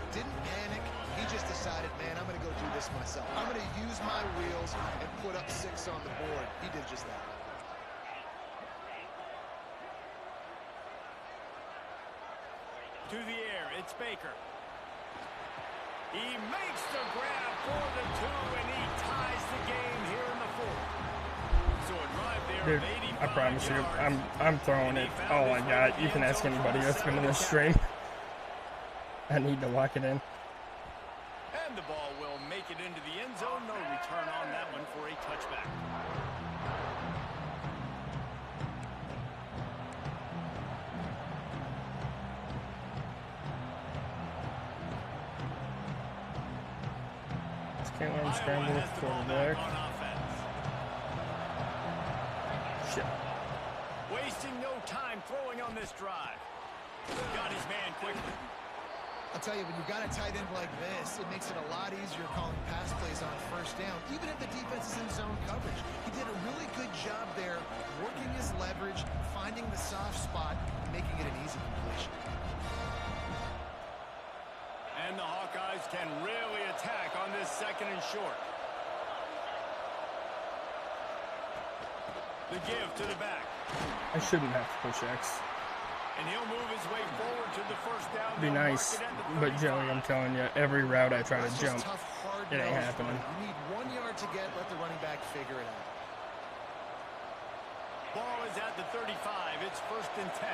Didn't panic. He just decided, man, I'm going to go do this myself. I'm going to use my wheels and put up 6 on the board. He did just that. To the air, it's Baker. He makes the grab for the 2, and he ties the game here in the 4th. So a drive there Dude, of 85 I promise you, yards. I'm throwing it all I got. You can ask anybody that's been in this stream. I need to lock it in. And the ball will make it into the end zone. No return on that one for a touchback. Can't let him scramble with the quarterback. Shit. Wasting no time throwing on this drive. Got his man quickly. I'll tell you, when you've got a tight end like this, it makes it a lot easier calling pass plays on first down, even if the defense is in zone coverage. He did a really good job there, working his leverage, finding the soft spot, and making it an easy completion. And the Hawkeyes can really attack on this 2nd and short. The give to the back. I shouldn't have to push X. And he'll move his way forward to the first down. Be nice, but Joey, I'm telling you, every route I try to jump, Tough, it ain't happening. You need 1 yard to get, let the running back figure it out. Ball is at the 35. It's 1st and 10.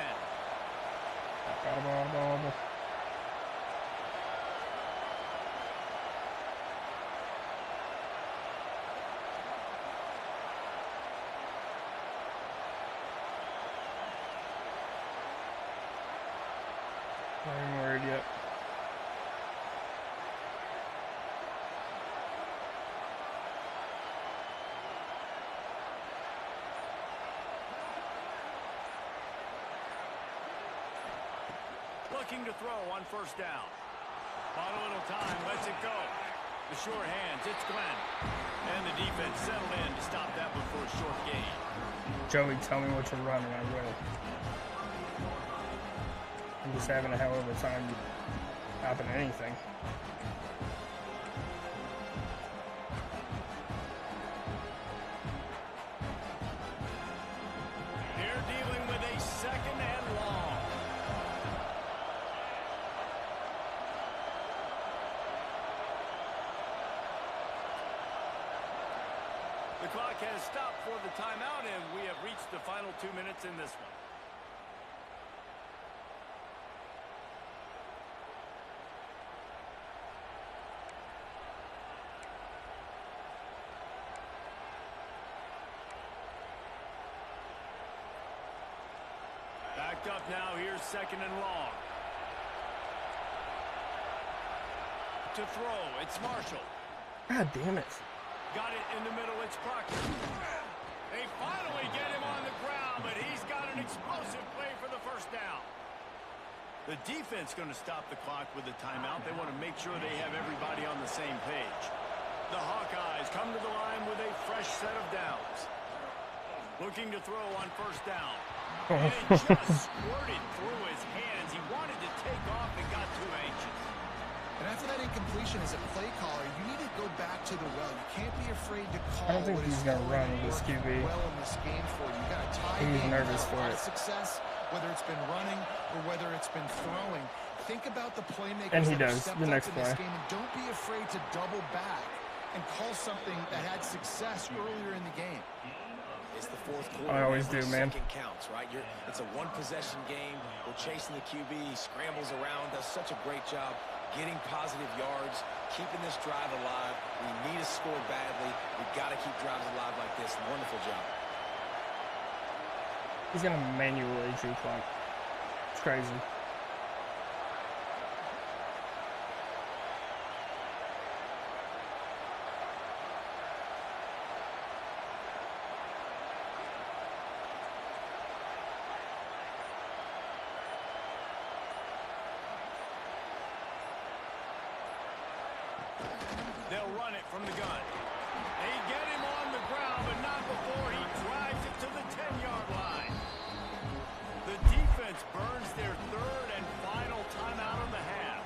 Ball. I ain't worried yet. Looking to throw on first down. Bought a little time, lets it go. The short hands, it's Glenn. And the defense settled in to stop that one for a short gain. Joey, tell me what to run and I will. I'm just having a hell of a time stopping anything. They're dealing with a 2nd and long. The clock has stopped for the timeout, and we have reached the final 2 minutes in this one. Backed up now, here's 2nd and long. To throw, it's Marshall. God damn it. Got it in the middle, it's Proctor. They finally get him on the ground, but he's got an explosive play for the first down. The defense going to stop the clock with a timeout. They want to make sure they have everybody on the same page. The Hawkeyes come to the line with a fresh set of downs. Looking to throw on first down. And it just squirted through his hands. He wanted to take off and got too anxious. And after that incompletion as a play caller, you need to go back to the well. You can't be afraid to call. I don't think he's gonna run with this QB. Well in this game for you. You got a tie He's game, nervous you got a for lot it. of success, whether it's been running or whether it's been throwing. Think about the playmakers. And he that have does, stepped the up next in this play. game, and don't be afraid to double back and call something that had success earlier in the game. It's the 4th quarter. I always do, man. Second counts, right? It's a one-possession game. We're chasing the QB. He scrambles around, does such a great job getting positive yards, keeping this drive alive. We need to score badly. We've got to keep drives alive like this. Wonderful job. He's gonna manually juke clock. It's crazy. They'll run it from the gun. They get him on the ground, but not before he drives it to the 10-yard line. The defense burns their 3rd and final timeout of the half.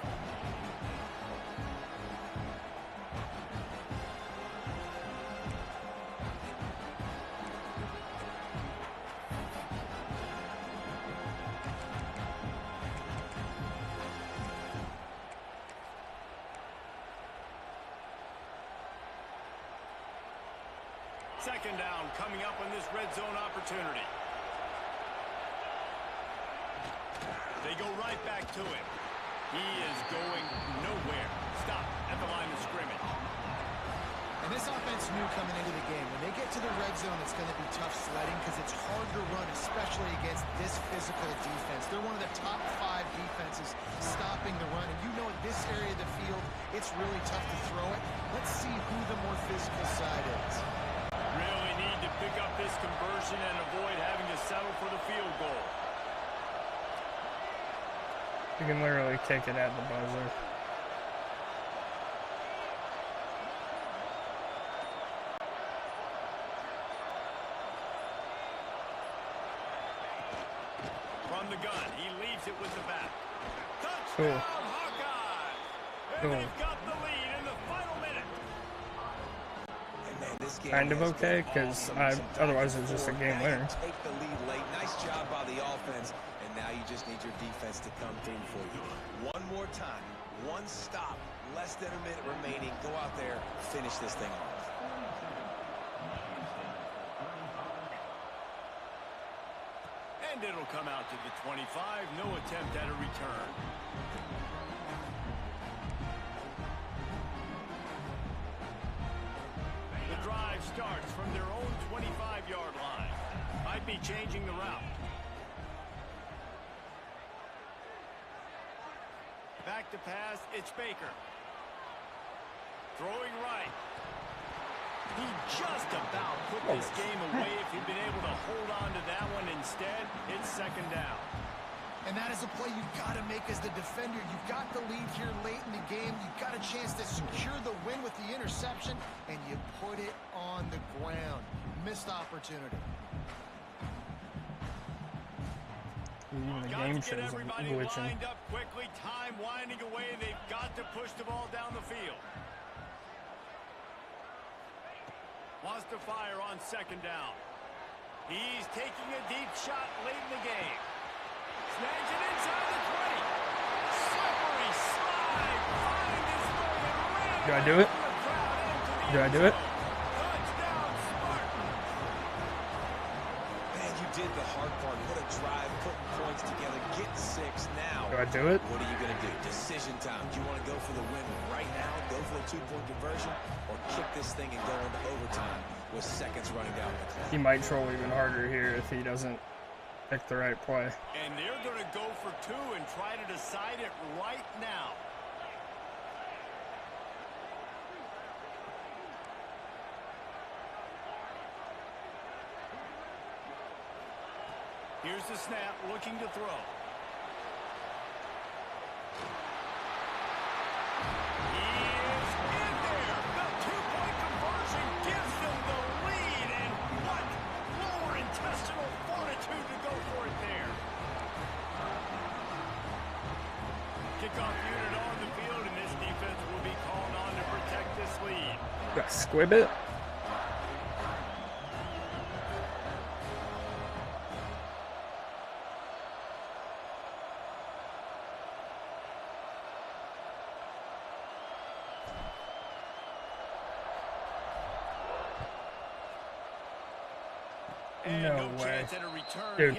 second down coming up on this red zone opportunity. They go right back to him. He is going nowhere. Stop at the line of scrimmage. And this offense knew coming into the game, when they get to the red zone, it's going to be tough sledding because it's hard to run, especially against this physical defense. They're one of the top 5 defenses stopping the run. And you know, in this area of the field, it's really tough to throw it. Let's see who the more physical side is. Really need to pick up this conversion and avoid having to settle for the field goal. You can literally kick it at the buzzer. From the gun, he leaves it with the back. Cool. Touchdown, Hawkeye! And they've got the lead in the final minute. And man, this game Kind of has okay, been because awesome. otherwise it's just a game winner. Take the lead late. Nice job by the offense. And now you just need your defense to come through for you. One more time. One stop. Less than a minute remaining. Go out there. Finish this thing off. And it'll come out to the 25. No attempt at a return. The drive starts from their own 25-yard line. Might be changing the route. Back to pass, it's Baker. Throwing right. He just about put this game away if he'd been able to hold on to that one. Instead, it's second down. And that is a play you've got to make as the defender. You've got the lead here late in the game. You've got a chance to secure the win with the interception, and you put it on the ground. Missed opportunity. Even the game shows everybody glitching. lined up quickly. Time winding away. They've got to push the ball down the field. Wants to fire on second down. He's taking a deep shot late in the game. Snags it inside the 20. Slippery slide. Find his way and ran. Do I do it? Do I do it? Touchdown, Spartans. Man, you did the hard part. What a drive. Putting points together. Get 6 now. Do I do it? What are you going to do? Decision time. Do you want to go for the win right now? Go for the 2-point conversion? Or kick this thing and go into overtime with seconds running down the clock? He might troll even harder here if he doesn't pick the right play. And they're going to go for 2 and try to decide it right now. Here's the snap, looking to throw. He is in there. The 2-point conversion gives them the lead. And what lower intestinal fortitude to go for it there. Kickoff unit on the field, and this defense will be called on to protect this lead. Got squib it. No way. Dude,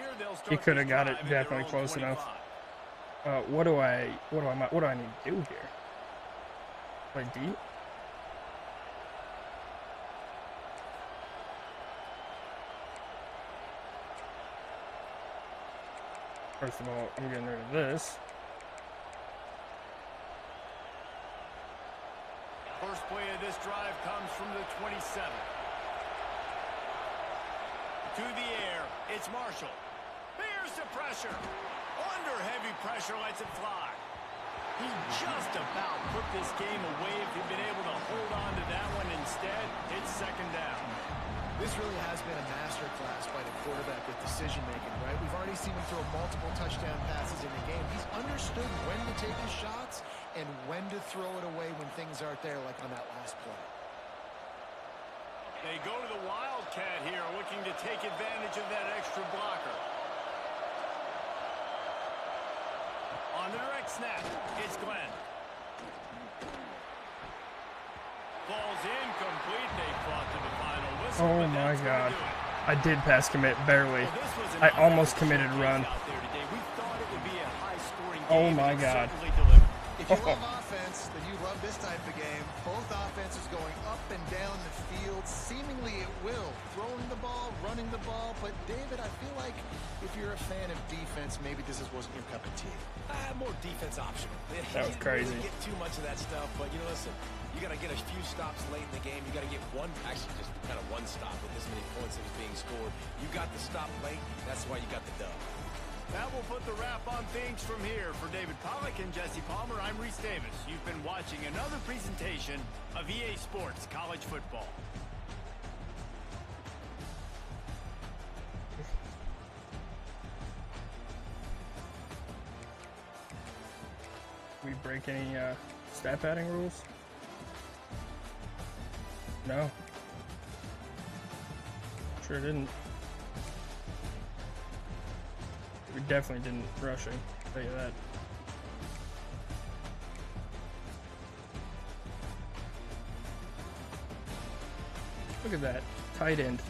he could have got it definitely close enough. What do I need to do here? Play deep? First of all, I'm getting rid of this. First play of this drive comes from the 27. To the air, it's Marshall. Bears the pressure. Under heavy pressure, lets it fly. He just about put this game away if he'd been able to hold on to that one. Instead, it's second down. This really has been a masterclass by the quarterback with decision-making, right? We've already seen him throw multiple touchdown passes in the game. He's understood when to take his shots and when to throw it away when things aren't there, like on that last play. They go to the Wildcat here, looking to take advantage of that extra blocker. On the direct snap, it's Glenn. Ball's incomplete. They fought to the final whistle. Oh my god. I did pass commit, barely. I almost committed a run. Oh my god. If you love offense, then you love this type of game. Both offenses going up and down the field, seemingly at will. Throwing the ball, running the ball. But, David, I feel like if you're a fan of defense, maybe this wasn't your cup of tea. More defense optional. That was crazy. You get too much of that stuff, but, you know, listen, you got to get a few stops late in the game. You got to get one, actually just kind of one stop with this many points that was being scored. You got the stop late. That's why you got the dub. That will put the wrap on things from here. For David Pollack and Jesse Palmer, I'm Reese Davis. You've been watching another presentation of EA Sports College Football. We break any stat padding rules? No. Sure didn't. We definitely didn't rushing, I'll tell you that. Look at that, tight end.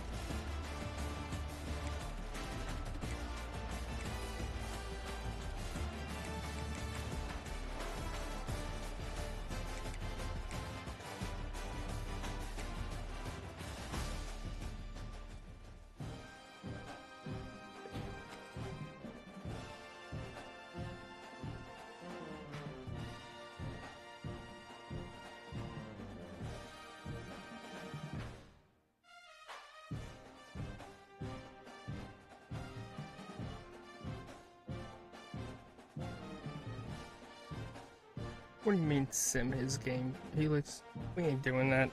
What do you mean sim his game? Helix, we ain't doing that.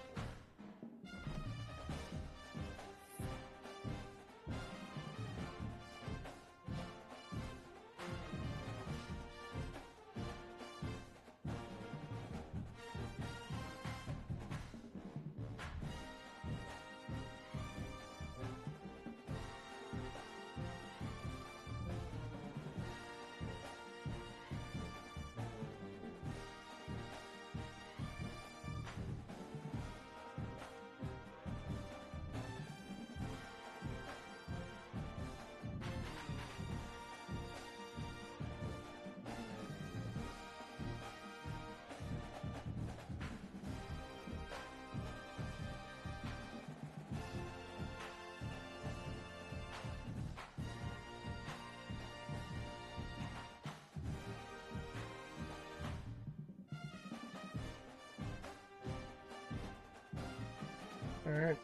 Alright.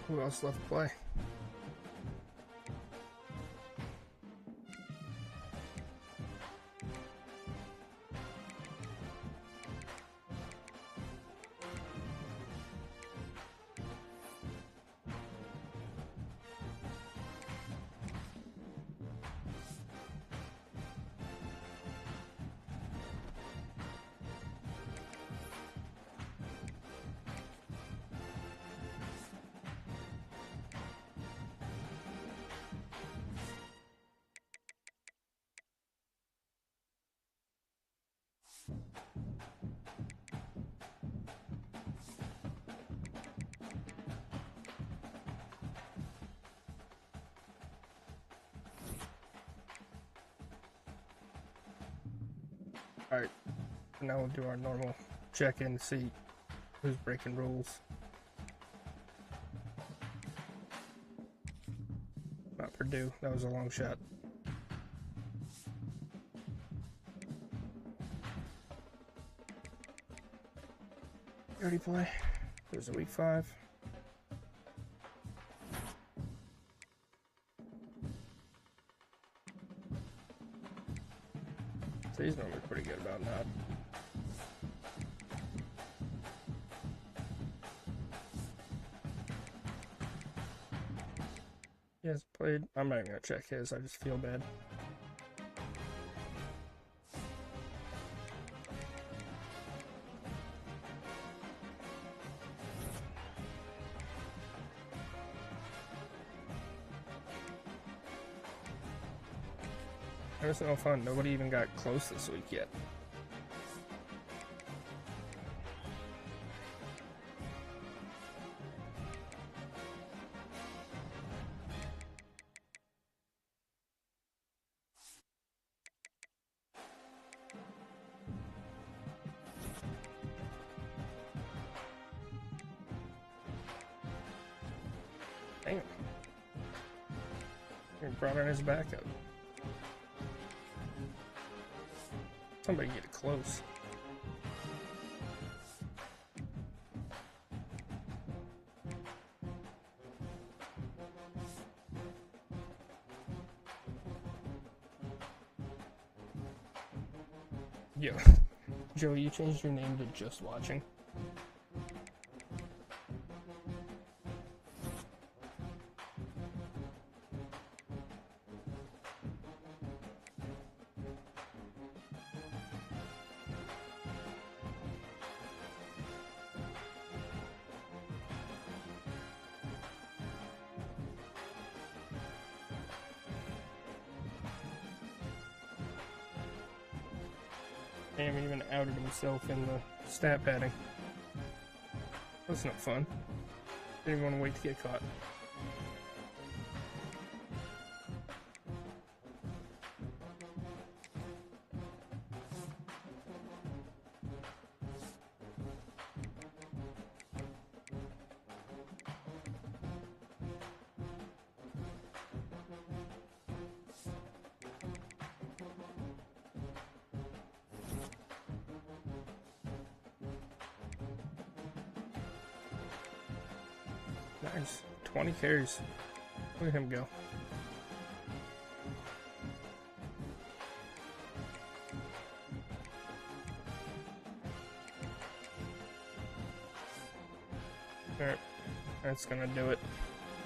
Who else left to play? Alright, now we'll do our normal check-in to see who's breaking rules. Not Purdue, that was a long shot. Already play. There's a week 5. So he's normally pretty good about that. He has played. I'm not even gonna check his, I just feel bad. It was no fun. Nobody even got close this week yet. Damn. He brought in his backup. Somebody get it close. Yo, Joe, you changed your name to Just Watching. Damn, he even outed himself in the stat padding. That's not fun. Didn't want to wait to get caught. Nice. 20 carries. Look at him go. Alright. That's gonna do it.